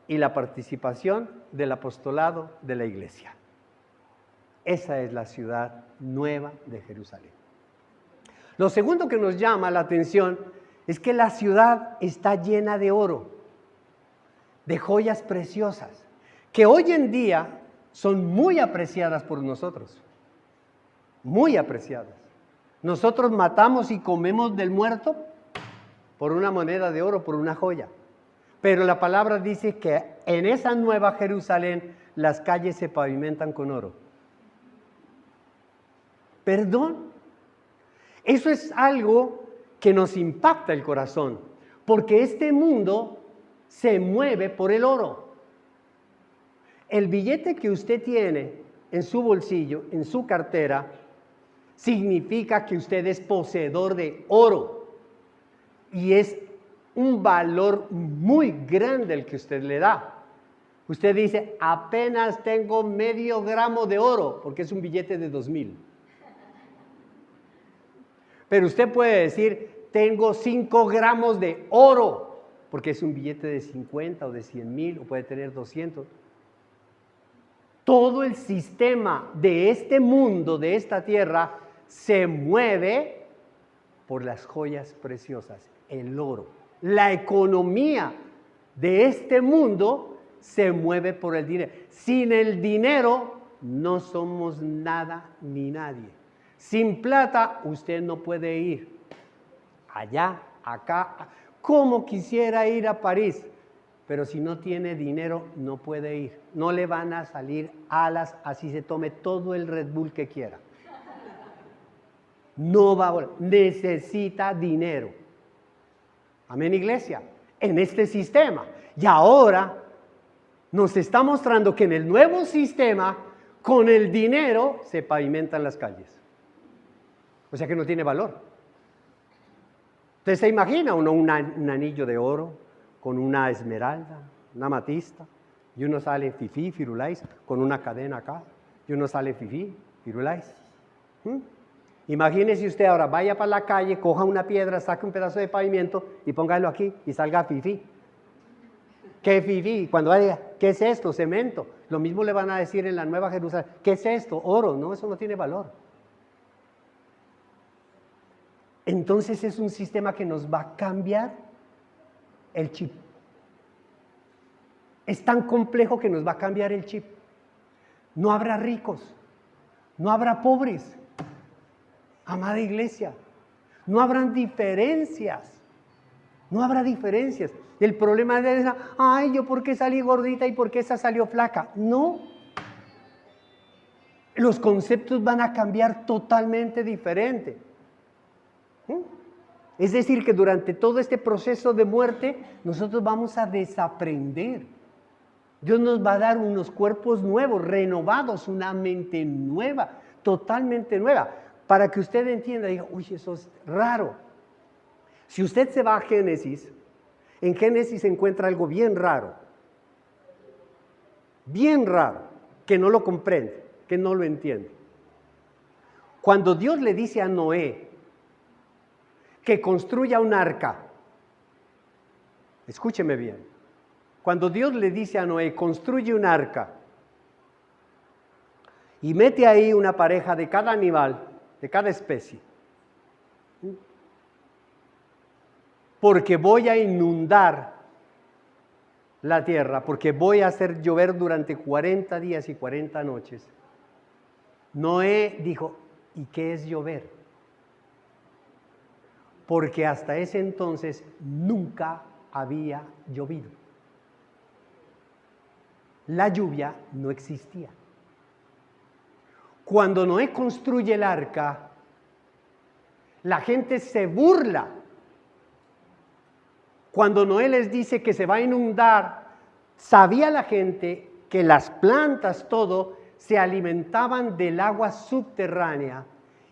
y la participación del apostolado de la iglesia. Esa es la ciudad nueva de Jerusalén. Lo segundo que nos llama la atención es que la ciudad está llena de oro, de joyas preciosas, que hoy en día son muy apreciadas por nosotros, muy apreciadas. Nosotros matamos y comemos del muerto por una moneda de oro, por una joya. Pero la palabra dice que en esa nueva Jerusalén las calles se pavimentan con oro. ¿Perdón? Eso es algo que nos impacta el corazón, porque este mundo se mueve por el oro. El billete que usted tiene en su bolsillo, en su cartera, significa que usted es poseedor de oro. Y es un valor muy grande el que usted le da. Usted dice, apenas tengo medio gramo de oro, porque es un billete de 2,000. Pero usted puede decir, tengo 5 gramos de oro, porque es un billete de 50 o de 100,000, o puede tener 200. Todo el sistema de este mundo, de esta tierra, se mueve por las joyas preciosas, el oro. La economía de este mundo se mueve por el dinero. Sin el dinero no somos nada ni nadie. Sin plata usted no puede ir allá, acá. Como quisiera ir a París, pero si no tiene dinero no puede ir. No le van a salir alas así se tome todo el Red Bull que quiera. No va a volar. Necesita dinero. Amén, iglesia. En este sistema. Y ahora nos está mostrando que en el nuevo sistema, con el dinero se pavimentan las calles. O sea que no tiene valor. ¿Usted se imagina uno un anillo de oro con una esmeralda, una amatista, y uno sale fifí, firulais, con una cadena acá, y uno sale fifí, firulais? ¿Mm? Imagínese usted ahora, vaya para la calle, coja una piedra, saque un pedazo de pavimento y póngalo aquí y salga fifí. ¿Qué fifí? Cuando vaya, ¿qué es esto? Cemento. Lo mismo le van a decir en la Nueva Jerusalén. ¿Qué es esto? Oro. No, eso no tiene valor. Entonces es un sistema que nos va a cambiar el chip. Es tan complejo que nos va a cambiar el chip. No habrá ricos, no habrá pobres, amada iglesia, no habrán diferencias, no habrá diferencias. El problema es esa, ay, yo por qué salí gordita y por qué esa salió flaca. No, los conceptos van a cambiar totalmente diferente. Es decir, que durante todo este proceso de muerte, nosotros vamos a desaprender. Dios nos va a dar unos cuerpos nuevos, renovados, una mente nueva, totalmente nueva, para que usted entienda, diga, uy, eso es raro. Si usted se va a Génesis, en Génesis se encuentra algo bien raro, que no lo comprende, que no lo entiende. Cuando Dios le dice a Noé que construya un arca, escúcheme bien, cuando Dios le dice a Noé, construye un arca y mete ahí una pareja de cada animal, de cada especie, porque voy a inundar la tierra, porque voy a hacer llover durante 40 días y 40 noches. Noé dijo, ¿y qué es llover? Porque hasta ese entonces nunca había llovido. La lluvia no existía. Cuando Noé construye el arca, la gente se burla. Cuando Noé les dice que se va a inundar, sabía la gente que las plantas, todo, se alimentaban del agua subterránea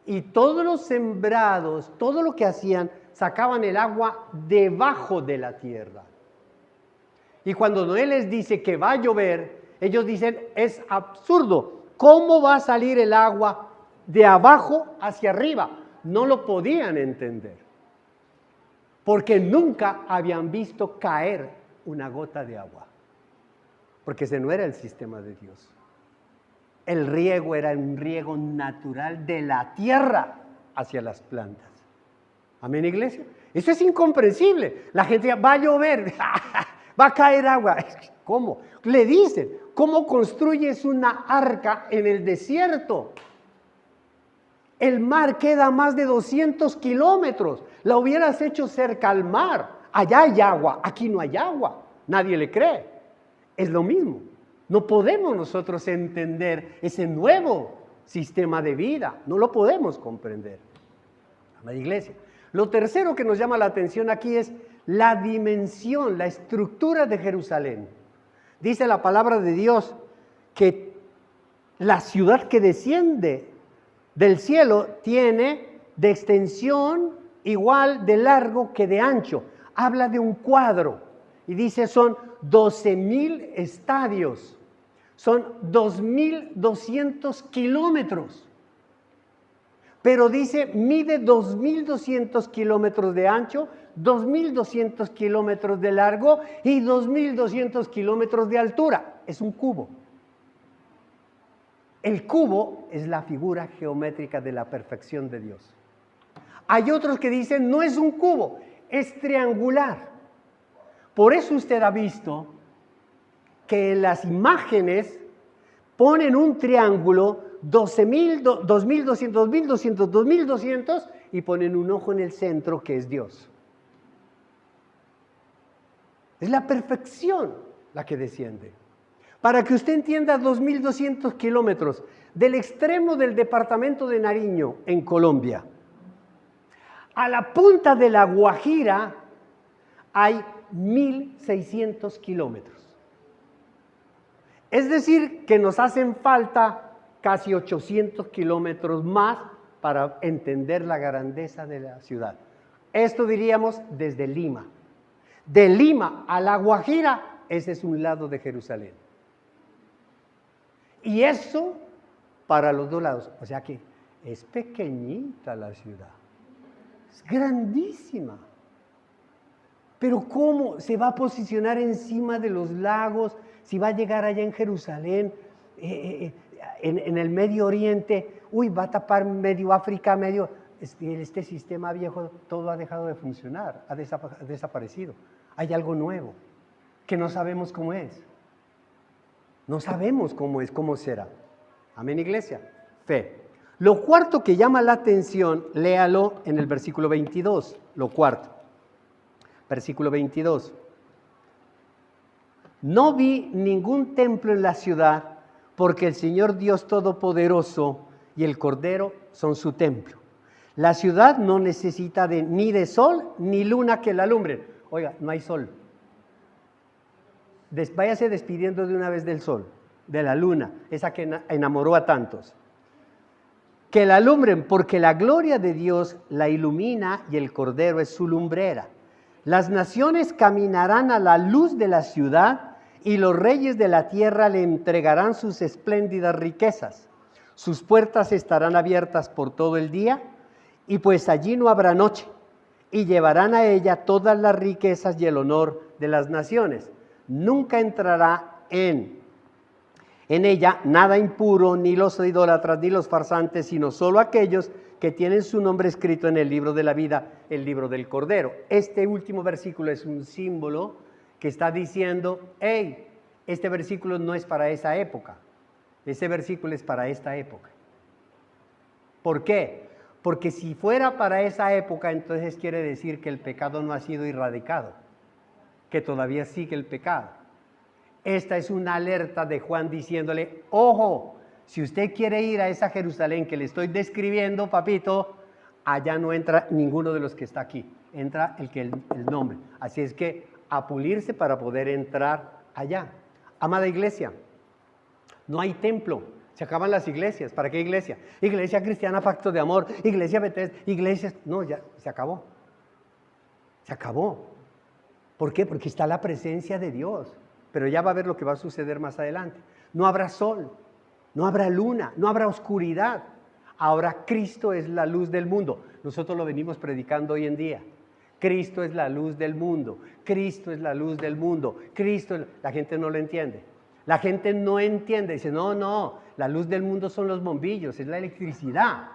y todos los sembrados, todo lo que hacían, sacaban el agua debajo de la tierra. Y cuando Noé les dice que va a llover, ellos dicen, es absurdo. ¿Cómo va a salir el agua de abajo hacia arriba? No lo podían entender. Porque nunca habían visto caer una gota de agua. Porque ese no era el sistema de Dios. El riego era un riego natural de la tierra hacia las plantas. ¿Amén, iglesia? Eso es incomprensible. La gente dice, va a llover. Va a caer agua. ¿Cómo? Le dicen, ¿cómo construyes una arca en el desierto? El mar queda a más de 200 kilómetros. La hubieras hecho cerca al mar. Allá hay agua, aquí no hay agua. Nadie le cree. Es lo mismo. No podemos nosotros entender ese nuevo sistema de vida. No lo podemos comprender. La iglesia. Lo tercero que nos llama la atención aquí es la dimensión, la estructura de Jerusalén. Dice la palabra de Dios que la ciudad que desciende del cielo tiene de extensión igual de largo que de ancho. Habla de un cuadro y dice son 12,000 estadios, son 2,200 kilómetros. Pero dice, mide 2,200 kilómetros de ancho, 2,200 kilómetros de largo y 2,200 kilómetros de altura. Es un cubo. El cubo es la figura geométrica de la perfección de Dios. Hay otros que dicen, no es un cubo, es triangular. Por eso usted ha visto que en las imágenes ponen un triángulo 12,000, 2,200, 2,200, 2,200 y ponen un ojo en el centro que es Dios. Es la perfección la que desciende. Para que usted entienda, 2,200 kilómetros del extremo del departamento de Nariño, en Colombia, a la punta de la Guajira hay 1,600 kilómetros. Es decir, que nos hacen falta casi 800 kilómetros más para entender la grandeza de la ciudad. Esto diríamos desde Lima. De Lima a La Guajira, ese es un lado de Jerusalén. Y eso para los dos lados. O sea que Es pequeñita la ciudad, es grandísima. Pero ¿cómo se va a posicionar encima de los lagos? Si va a llegar allá en Jerusalén, en el Medio Oriente, va a tapar medio África, medio... Este sistema viejo, todo ha dejado de funcionar, ha desaparecido. Hay algo nuevo, que no sabemos cómo es. No sabemos cómo es, cómo será. Amén, iglesia. Fe. Lo cuarto que llama la atención, léalo en el versículo 22, lo cuarto. Versículo 22. No vi ningún templo en la ciudad, porque el Señor Dios Todopoderoso y el Cordero son su templo. La ciudad no necesita ni de sol ni luna que la alumbren. Oiga, no hay sol. Váyase despidiendo de una vez del sol, de la luna, esa que enamoró a tantos. Que la alumbren, porque la gloria de Dios la ilumina y el Cordero es su lumbrera. Las naciones caminarán a la luz de la ciudad y los reyes de la tierra le entregarán sus espléndidas riquezas. Sus puertas estarán abiertas por todo el día y pues allí no habrá noche, y llevarán a ella todas las riquezas y el honor de las naciones. Nunca entrará en ella nada impuro, ni los idólatras, ni los farsantes, sino solo aquellos que tienen su nombre escrito en el libro de la vida, el libro del Cordero. Este último versículo es un símbolo que está diciendo, este versículo no es para esa época, ese versículo es para esta época. ¿Por qué? Porque si fuera para esa época, entonces quiere decir que el pecado no ha sido erradicado, que todavía sigue el pecado. Esta es una alerta de Juan diciéndole, ojo, si usted quiere ir a esa Jerusalén que le estoy describiendo, papito, allá no entra ninguno de los que está aquí, entra el nombre. Así es que a pulirse para poder entrar allá. Amada iglesia, no hay templo. Se acaban las iglesias. ¿Para qué iglesia? Iglesia Cristiana Pacto de Amor, Iglesia Bethesda, iglesias. No, ya se acabó. Se acabó. ¿Por qué? Porque está la presencia de Dios. Pero ya va a ver lo que va a suceder más adelante. No habrá sol, no habrá luna, no habrá oscuridad. Ahora Cristo es la luz del mundo. Nosotros lo venimos predicando hoy en día. Cristo es la luz del mundo. Cristo es la luz del mundo. La gente no lo entiende. La gente no entiende, dice, no, la luz del mundo son los bombillos, es la electricidad.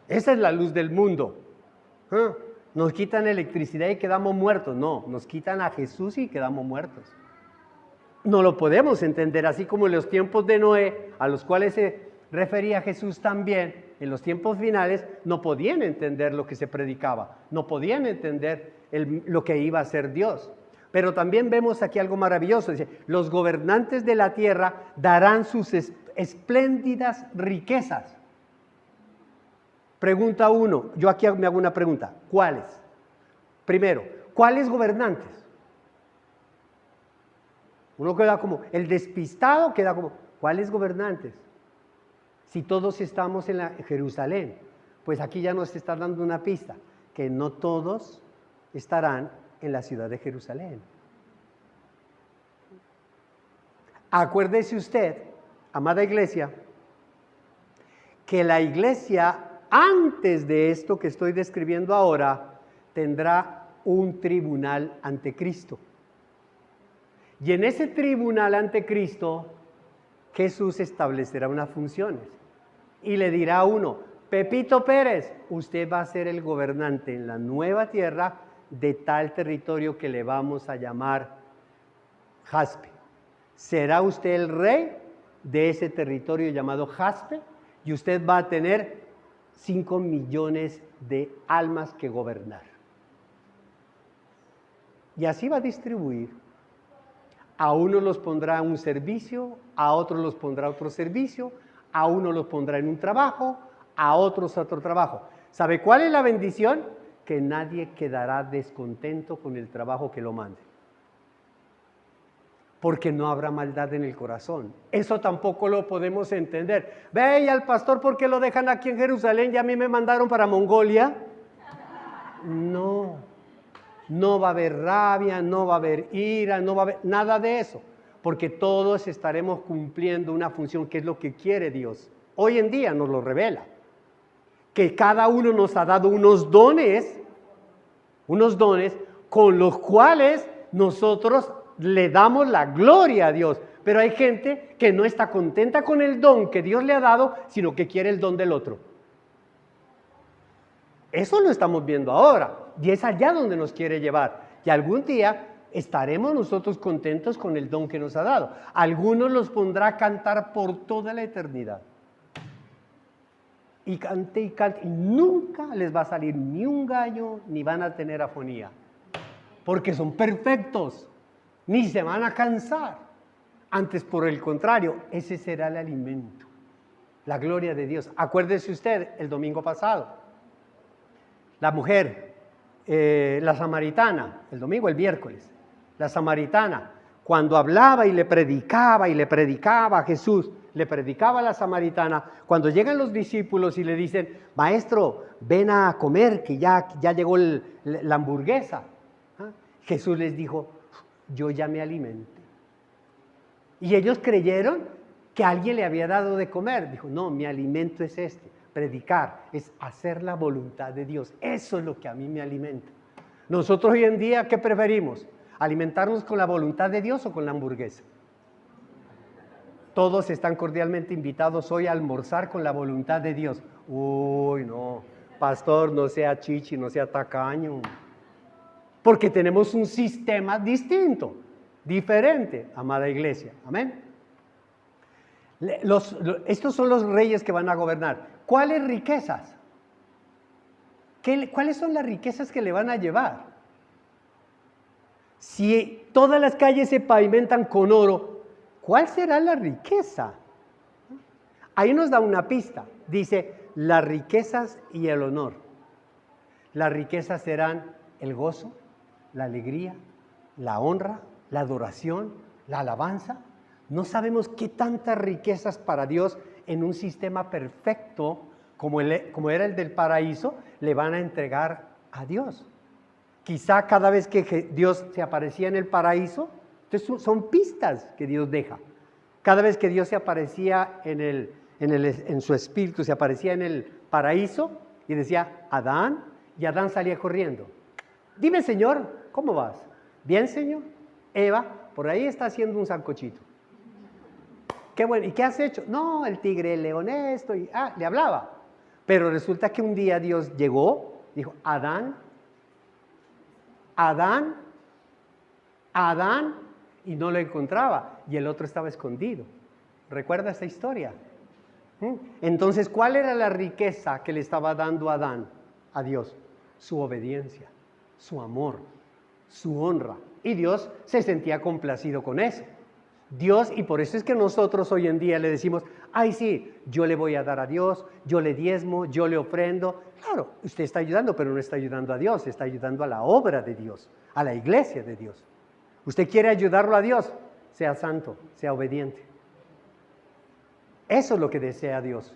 Esa es la luz del mundo. Nos quitan electricidad y quedamos muertos. No, nos quitan a Jesús y quedamos muertos. No lo podemos entender, así como en los tiempos de Noé, a los cuales se refería Jesús también, en los tiempos finales, no podían entender lo que se predicaba, no podían entender lo que iba a hacer Dios. Pero también vemos aquí algo maravilloso. Dice, los gobernantes de la tierra darán sus espléndidas riquezas. Pregunta 1, yo aquí me hago una pregunta. ¿Cuáles? Primero, ¿cuáles gobernantes? Uno queda como, el despistado queda como, ¿cuáles gobernantes? Si todos estamos en Jerusalén, pues aquí ya nos está dando una pista, que no todos estarán en la ciudad de Jerusalén. Acuérdese usted, amada iglesia, que la iglesia antes de esto que estoy describiendo ahora tendrá un tribunal ante Cristo. Y en ese tribunal ante Cristo, Jesús establecerá unas funciones y le dirá a uno, Pepito Pérez, usted va a ser el gobernante en la nueva tierra de tal territorio que le vamos a llamar Jaspe. Será usted el rey de ese territorio llamado Jaspe y usted va a tener 5 millones de almas que gobernar. Y así va a distribuir. A unos los pondrá en un servicio, a otros los pondrá otro servicio, a unos los pondrá en un trabajo, a otros otro trabajo. ¿Sabe cuál es la bendición? Que nadie quedará descontento con el trabajo que lo mande. Porque no habrá maldad en el corazón. Eso tampoco lo podemos entender. Ve y al pastor, ¿por qué lo dejan aquí en Jerusalén y a mí me mandaron para Mongolia? No va a haber rabia, no va a haber ira, no va a haber nada de eso. Porque todos estaremos cumpliendo una función que es lo que quiere Dios. Hoy en día nos lo revela. que cada uno nos ha dado unos dones con los cuales nosotros le damos la gloria a Dios. Pero hay gente que no está contenta con el don que Dios le ha dado, sino que quiere el don del otro. Eso lo estamos viendo ahora, y es allá donde nos quiere llevar. Y algún día estaremos nosotros contentos con el don que nos ha dado. Algunos los pondrá a cantar por toda la eternidad. Y cante y cante, y nunca les va a salir ni un gallo, ni van a tener afonía. Porque son perfectos, ni se van a cansar. Antes, por el contrario, ese será el alimento, la gloria de Dios. Acuérdese usted, el domingo pasado, la mujer, la samaritana, el domingo, el miércoles, la samaritana, cuando hablaba y le predicaba a Jesús, le predicaba a la samaritana, cuando llegan los discípulos y le dicen, maestro, ven a comer, que ya llegó la hamburguesa. ¿Ah? Jesús les dijo, yo ya me alimenté. Y ellos creyeron que alguien le había dado de comer. Dijo, no, mi alimento es este, predicar, es hacer la voluntad de Dios. Eso es lo que a mí me alimenta. Nosotros hoy en día, ¿qué preferimos? ¿Alimentarnos con la voluntad de Dios o con la hamburguesa? Todos están cordialmente invitados hoy a almorzar con la voluntad de Dios. Uy, no, pastor, no sea chichi, no sea tacaño. Porque tenemos un sistema distinto, diferente, amada iglesia. Amén. Estos son los reyes que van a gobernar. ¿Cuáles riquezas? ¿Cuáles son las riquezas que le van a llevar? Si todas las calles se pavimentan con oro, ¿cuál será la riqueza? Ahí nos da una pista. Dice, las riquezas y el honor. Las riquezas serán el gozo, la alegría, la honra, la adoración, la alabanza. No sabemos qué tantas riquezas para Dios en un sistema perfecto como era el del paraíso le van a entregar a Dios. Quizá cada vez que Dios se aparecía en el paraíso, entonces son pistas que Dios deja. Cada vez que Dios se aparecía en su espíritu, se aparecía en el paraíso y decía, Adán, y Adán salía corriendo. Dime, Señor, ¿cómo vas? Bien, Señor. Eva, por ahí está haciendo un sancochito. Qué bueno, ¿y qué has hecho? No, el tigre, el león, esto, le hablaba. Pero resulta que un día Dios llegó, dijo, Adán, Adán, Adán, y no lo encontraba, y el otro estaba escondido. ¿Recuerda esta historia? Entonces, ¿cuál era la riqueza que le estaba dando Adán a Dios? Su obediencia, su amor, su honra. Y Dios se sentía complacido con eso. Dios, y por eso es que nosotros hoy en día le decimos, ay sí, yo le voy a dar a Dios, yo le diezmo, yo le ofrendo. Claro, usted está ayudando, pero no está ayudando a Dios, está ayudando a la obra de Dios, a la iglesia de Dios. ¿Usted quiere ayudarlo a Dios? Sea santo, sea obediente. Eso es lo que desea Dios.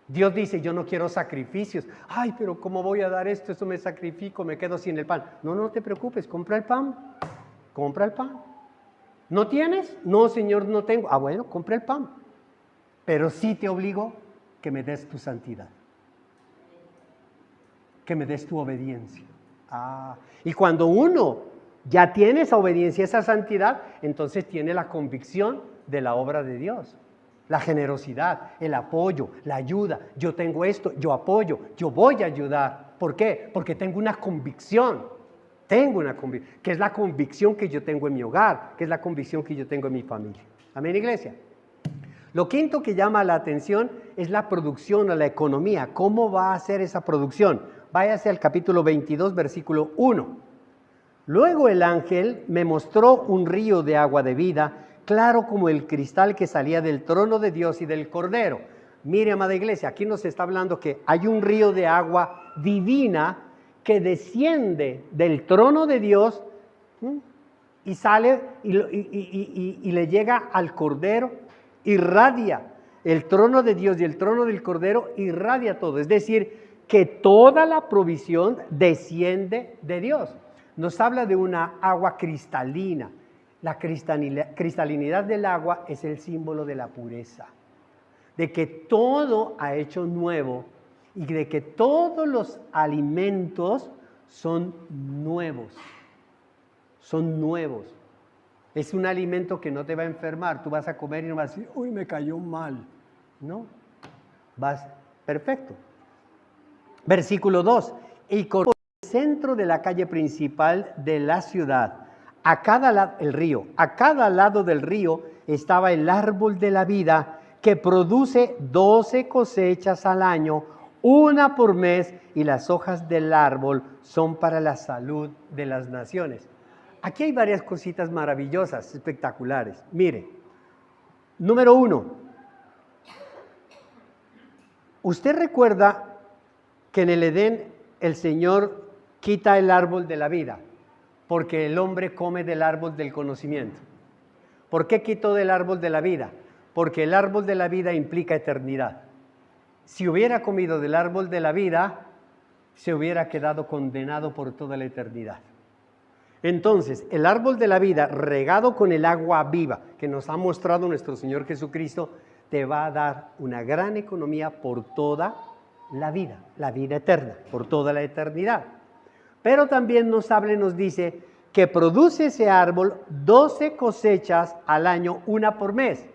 Dios dice, yo no quiero sacrificios. Ay, pero ¿cómo voy a dar esto? Eso me sacrifico, me quedo sin el pan. No, no te preocupes, compra el pan. Compra el pan. ¿No tienes? No, Señor, no tengo. Ah, bueno, compra el pan. Pero sí te obligo que me des tu santidad. Que me des tu obediencia. Y cuando uno ya tiene esa obediencia, esa santidad, entonces tiene la convicción de la obra de Dios. La generosidad, el apoyo, la ayuda. Yo tengo esto, yo apoyo, yo voy a ayudar. ¿Por qué? Porque tengo una convicción. Tengo una convicción, que es la convicción que yo tengo en mi hogar, que es la convicción que yo tengo en mi familia. Amén, iglesia. Lo quinto que llama la atención es la producción o la economía. ¿Cómo va a ser esa producción? Váyase al capítulo 22, versículo 1. Luego el ángel me mostró un río de agua de vida, claro como el cristal que salía del trono de Dios y del Cordero. Mire, amada iglesia, aquí nos está hablando que hay un río de agua divina que desciende del trono de Dios y sale y le llega al Cordero, irradia el trono de Dios y el trono del Cordero, irradia todo. Es decir, que toda la provisión desciende de Dios. Nos habla de una agua cristalina. La cristalinidad del agua es el símbolo de la pureza, de que todo ha hecho nuevo y de que todos los alimentos son nuevos. Son nuevos. Es un alimento que no te va a enfermar. Tú vas a comer y no vas a decir, uy, me cayó mal. No, vas perfecto. Versículo 2. Y corrió por el centro de la calle principal de la ciudad, a cada lado del río estaba el árbol de la vida, que produce 12 cosechas al año, una por mes, y las hojas del árbol son para la salud de las naciones. Aquí hay varias cositas maravillosas, espectaculares. Mire, número 1. ¿Usted recuerda que en el Edén el Señor quita el árbol de la vida? Porque el hombre come del árbol del conocimiento. ¿Por qué quitó del árbol de la vida? Porque el árbol de la vida implica eternidad. Si hubiera comido del árbol de la vida, se hubiera quedado condenado por toda la eternidad. Entonces, el árbol de la vida, regado con el agua viva que nos ha mostrado nuestro Señor Jesucristo, te va a dar una gran economía por toda la vida eterna, por toda la eternidad. Pero también nos habla y nos dice que produce ese árbol 12 cosechas al año, una por mes.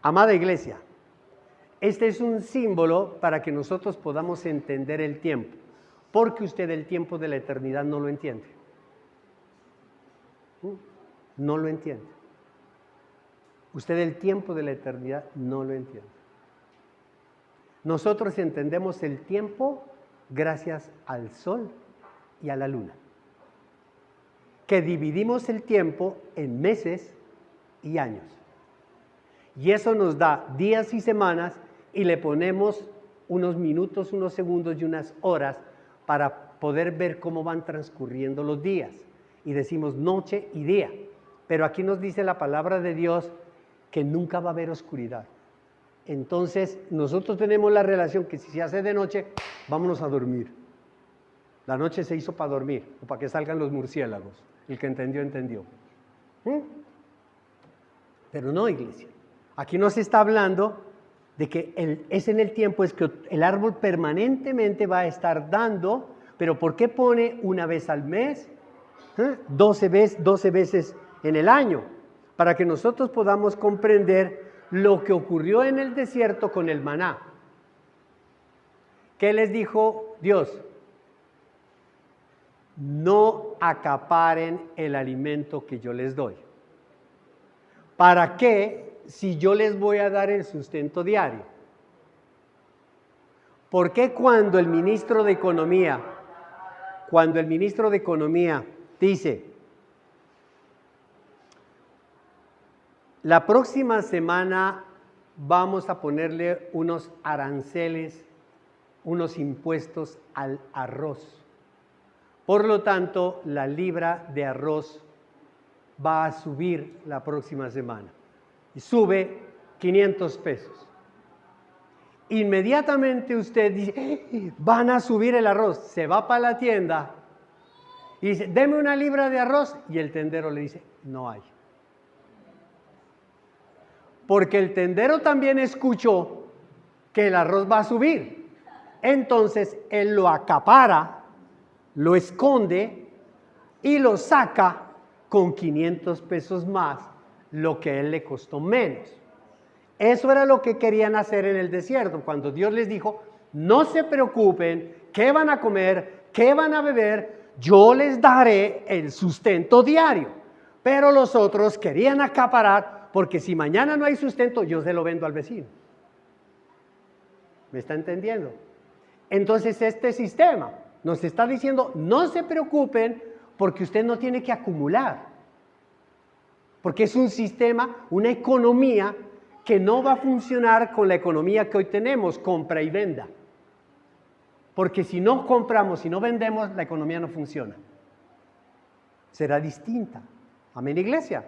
Amada iglesia, este es un símbolo para que nosotros podamos entender el tiempo, porque usted el tiempo de la eternidad no lo entiende. No lo entiende. Usted el tiempo de la eternidad no lo entiende. Nosotros entendemos el tiempo gracias al sol y a la luna, que dividimos el tiempo en meses y años. Y eso nos da días y semanas y le ponemos unos minutos, unos segundos y unas horas para poder ver cómo van transcurriendo los días. Y decimos noche y día. Pero aquí nos dice la palabra de Dios que nunca va a haber oscuridad. Entonces nosotros tenemos la relación que si se hace de noche, vámonos a dormir. La noche se hizo para dormir o para que salgan los murciélagos. El que entendió, entendió. Pero no, iglesia. Aquí nos está hablando de que es en el tiempo, es que el árbol permanentemente va a estar dando, pero ¿por qué pone una vez al mes? 12 veces en el año, para que nosotros podamos comprender lo que ocurrió en el desierto con el maná. ¿Qué les dijo Dios? No acaparen el alimento que yo les doy. ¿Para qué si yo les voy a dar el sustento diario? ¿Por qué cuando el ministro de Economía dice, la próxima semana vamos a ponerle unos aranceles, unos impuestos al arroz? Por lo tanto, la libra de arroz va a subir la próxima semana. Y sube 500 pesos. Inmediatamente usted dice, van a subir el arroz. Se va para la tienda y dice, deme una libra de arroz. Y el tendero le dice, no hay. Porque el tendero también escuchó que el arroz va a subir. Entonces, él lo acapara, lo esconde y lo saca con 500 pesos más, lo que a él le costó menos. Eso era lo que querían hacer en el desierto, cuando Dios les dijo, no se preocupen, ¿qué van a comer? ¿Qué van a beber? Yo les daré el sustento diario. Pero los otros querían acaparar, porque si mañana no hay sustento, yo se lo vendo al vecino. ¿Me está entendiendo? Entonces este sistema nos está diciendo, no se preocupen porque usted no tiene que acumular. Porque es un sistema, una economía que no va a funcionar con la economía que hoy tenemos, compra y venda. Porque si no compramos, si no vendemos, la economía no funciona. Será distinta. Amén, iglesia.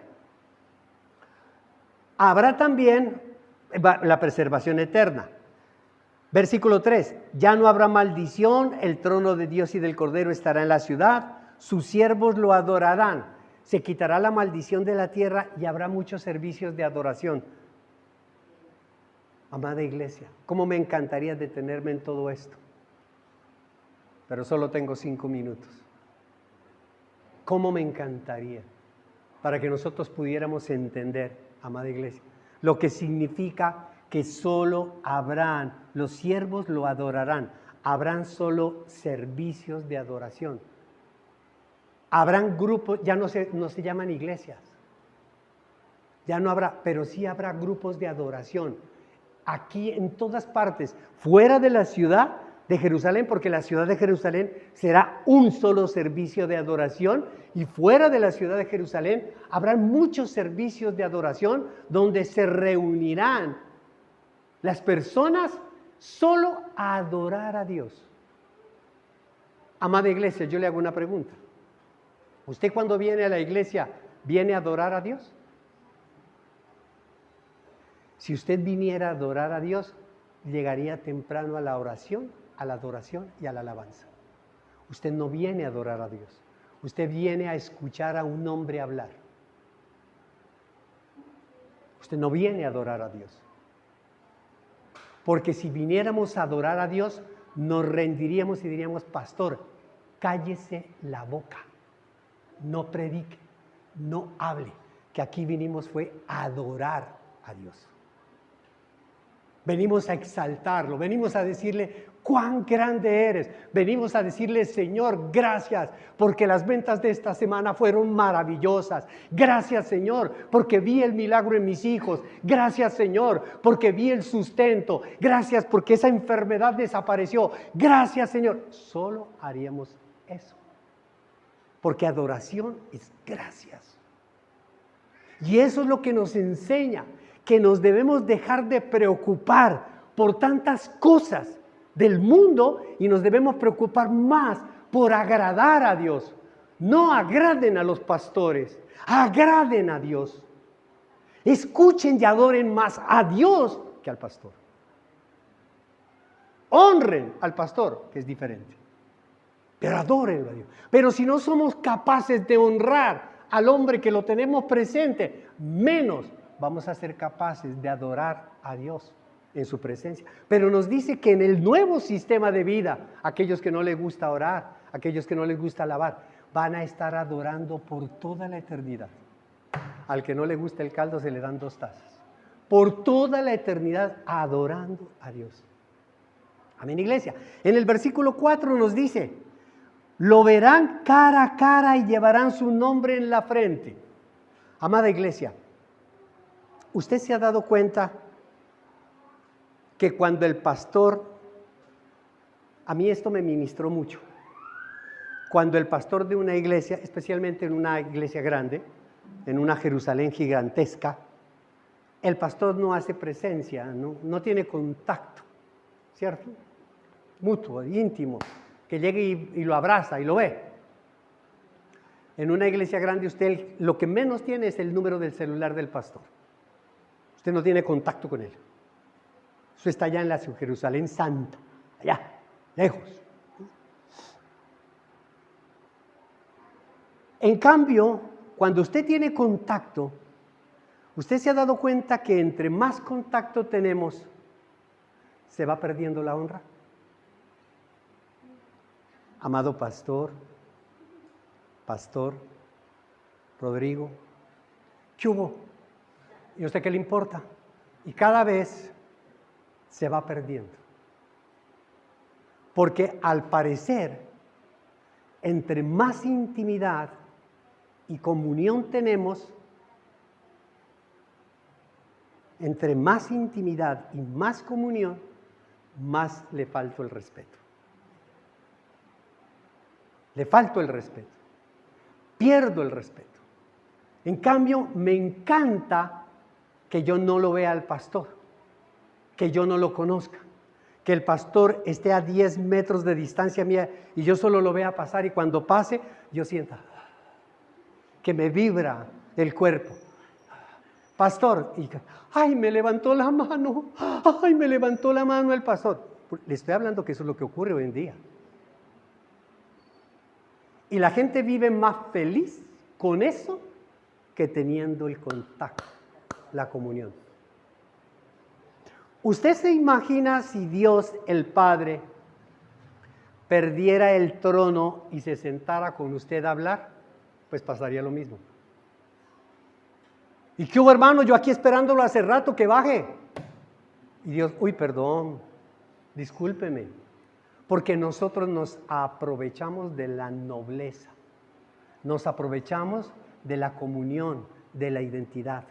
Habrá también la preservación eterna. Versículo 3, ya no habrá maldición, el trono de Dios y del Cordero estará en la ciudad, sus siervos lo adorarán, se quitará la maldición de la tierra y habrá muchos servicios de adoración. Amada iglesia, ¿cómo me encantaría detenerme en todo esto? Pero solo tengo 5 minutos. ¿Cómo me encantaría para que nosotros pudiéramos entender, amada iglesia, lo que significa que solo habrán, los siervos lo adorarán, habrán solo servicios de adoración. Habrán grupos, ya no se llaman iglesias, ya no habrá, pero sí habrá grupos de adoración. Aquí en todas partes, fuera de la ciudad de Jerusalén, porque la ciudad de Jerusalén será un solo servicio de adoración, y fuera de la ciudad de Jerusalén habrá muchos servicios de adoración donde se reunirán las personas solo a adorar a Dios. Amada iglesia, yo le hago una pregunta. ¿Usted cuando viene a la iglesia, viene a adorar a Dios? Si usted viniera a adorar a Dios, llegaría temprano a la oración, a la adoración y a la alabanza. Usted no viene a adorar a Dios. Usted viene a escuchar a un hombre hablar. Usted no viene a adorar a Dios. Porque si viniéramos a adorar a Dios, nos rendiríamos y diríamos: pastor, cállese la boca, no predique, no hable, que aquí vinimos fue a adorar a Dios. Venimos a exaltarlo, venimos a decirle cuán grande eres, venimos a decirle: Señor, gracias porque las ventas de esta semana fueron maravillosas, gracias Señor porque vi el milagro en mis hijos, gracias Señor porque vi el sustento, gracias porque esa enfermedad desapareció, gracias Señor. Solo haríamos eso, porque adoración es gracias. Y eso es lo que nos enseña, que nos debemos dejar de preocupar por tantas cosas del mundo y nos debemos preocupar más por agradar a Dios. No agraden a los pastores, agraden a Dios. Escuchen y adoren más a Dios que al pastor. Honren al pastor, que es diferente, pero adórenlo a Dios. Pero si no somos capaces de honrar al hombre que lo tenemos presente, menos vamos a ser capaces de adorar a Dios en su presencia. Pero nos dice que en el nuevo sistema de vida, aquellos que no les gusta orar, aquellos que no les gusta alabar, van a estar adorando por toda la eternidad. Al que no le gusta el caldo se le dan 2 tazas. Por toda la eternidad adorando a Dios. Amén, iglesia. En el versículo 4 nos dice: lo verán cara a cara y llevarán su nombre en la frente. Amada iglesia, ¿usted se ha dado cuenta que cuando el pastor, a mí esto me ministró mucho, cuando el pastor de una iglesia, especialmente en una iglesia grande, en una Jerusalén gigantesca, el pastor no hace presencia, no tiene contacto, ¿cierto? Mutuo, íntimo, que llegue y lo abraza y lo ve. En una iglesia grande usted lo que menos tiene es el número del celular del pastor. Usted no tiene contacto con él. Eso está allá en la Jerusalén Santa, allá, lejos. En cambio, cuando usted tiene contacto, usted se ha dado cuenta que entre más contacto tenemos, se va perdiendo la honra. Amado pastor, Rodrigo, ¿qué hubo? ¿Y a usted qué le importa? Y cada vez se va perdiendo. Porque al parecer, entre más intimidad y comunión tenemos, entre más intimidad y más comunión, más le falta el respeto. Le falto el respeto. Pierdo el respeto. En cambio, me encanta que yo no lo vea al pastor, que yo no lo conozca, que el pastor esté a 10 metros de distancia mía y yo solo lo vea pasar, y cuando pase yo sienta que me vibra el cuerpo. Pastor, y ay, me levantó la mano, ay, me levantó la mano el pastor. Le estoy hablando que eso es lo que ocurre hoy en día. Y la gente vive más feliz con eso que teniendo el contacto, la comunión. ¿Usted se imagina si Dios, el Padre, perdiera el trono y se sentara con usted a hablar? Pues pasaría lo mismo. ¿Y qué hubo, hermano? Yo aquí esperándolo hace rato que baje. Y Dios, uy, perdón, discúlpeme, porque nosotros nos aprovechamos de la nobleza, nos aprovechamos de la comunión, de la identidad.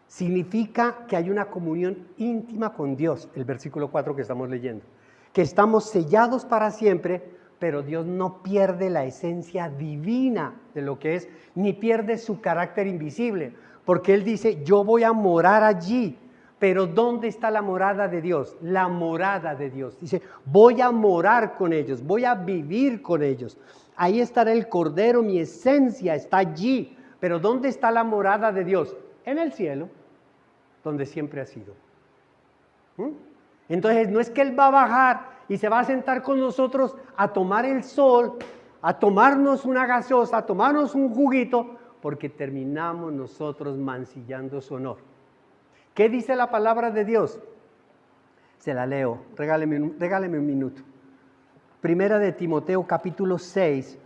Significa que hay una comunión íntima con Dios, el versículo 4 que estamos leyendo, que estamos sellados para siempre, pero Dios no pierde la esencia divina de lo que es, ni pierde su carácter invisible, porque Él dice, yo voy a morar allí. Pero ¿dónde está la morada de Dios? La morada de Dios. Dice, voy a morar con ellos, voy a vivir con ellos. Ahí estará el Cordero, mi esencia está allí. Pero ¿dónde está la morada de Dios? En el cielo, donde siempre ha sido. Entonces no es que Él va a bajar y se va a sentar con nosotros a tomar el sol, a tomarnos una gaseosa, a tomarnos un juguito, porque terminamos nosotros mancillando su honor. ¿Qué dice la palabra de Dios? Se la leo, regáleme un minuto. Primera de Timoteo capítulo 6,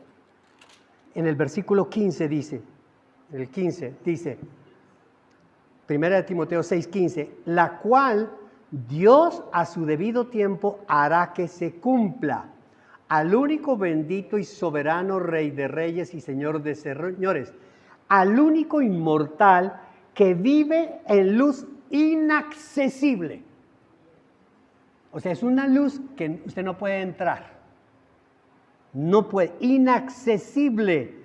en el versículo 15 dice, Primera de Timoteo 6, 15, la cual Dios a su debido tiempo hará que se cumpla, al único bendito y soberano Rey de reyes y Señor de señores, al único inmortal que vive en luz inaccesible. O sea, es una luz que usted no puede entrar. No puede, inaccesible,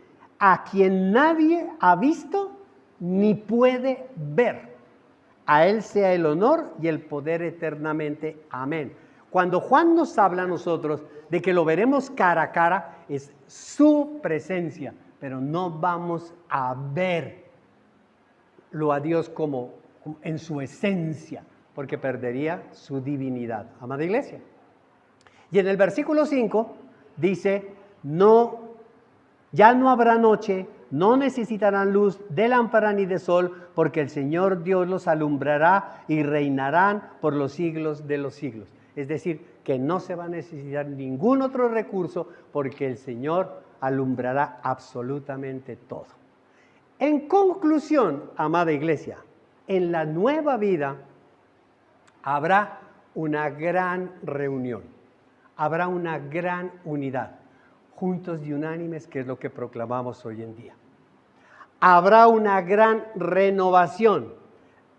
a quien nadie ha visto ni puede ver. A Él sea el honor y el poder eternamente. Amén. Cuando Juan nos habla a nosotros de que lo veremos cara a cara, es su presencia, pero no vamos a verlo a Dios como en su esencia, porque perdería su divinidad. Amada iglesia. Y en el versículo 5 dice, ya no habrá noche, no necesitarán luz de lámpara ni de sol, porque el Señor Dios los alumbrará y reinarán por los siglos de los siglos. Es decir, que no se va a necesitar ningún otro recurso, porque el Señor alumbrará absolutamente todo. En conclusión, amada iglesia, en la nueva vida habrá una gran reunión, habrá una gran unidad, juntos y unánimes, que es lo que proclamamos hoy en día. Habrá una gran renovación,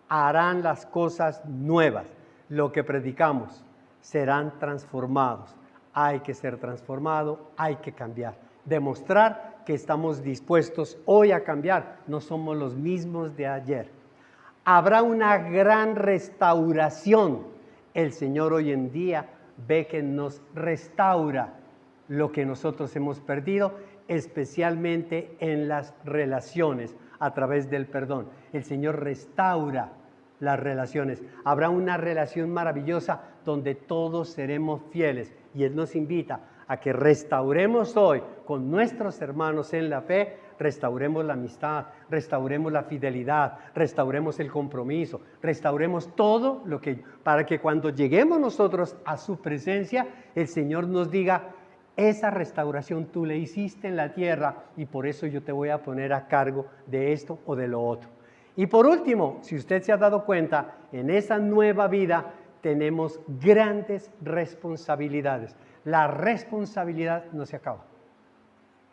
harán las cosas nuevas, lo que predicamos, serán transformados. Hay que ser transformado, hay que cambiar, demostrar que estamos dispuestos hoy a cambiar, no somos los mismos de ayer. Habrá una gran restauración. El Señor hoy en día ve que nos restaura lo que nosotros hemos perdido, especialmente en las relaciones a través del perdón. El Señor restaura las relaciones. Habrá una relación maravillosa donde todos seremos fieles, y Él nos invita a que restauremos hoy con nuestros hermanos en la fe, restauremos la amistad, restauremos la fidelidad, restauremos el compromiso, restauremos todo lo que, para que cuando lleguemos nosotros a su presencia, el Señor nos diga, esa restauración tú le hiciste en la tierra y por eso yo te voy a poner a cargo de esto o de lo otro. Y por último, si usted se ha dado cuenta, en esa nueva vida tenemos grandes responsabilidades. La responsabilidad no se acaba.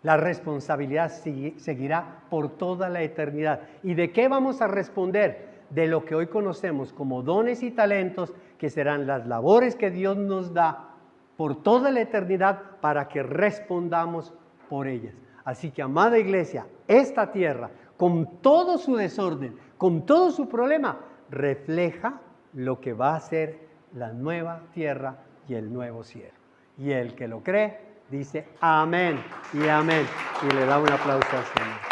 La responsabilidad seguirá por toda la eternidad. ¿Y de qué vamos a responder? De lo que hoy conocemos como dones y talentos, que serán las labores que Dios nos da por toda la eternidad para que respondamos por ellas. Así que, amada iglesia, esta tierra, con todo su desorden, con todo su problema, refleja lo que va a ser la nueva tierra y el nuevo cielo. Y el que lo cree, dice amén y amén. Y le da un aplauso al Señor.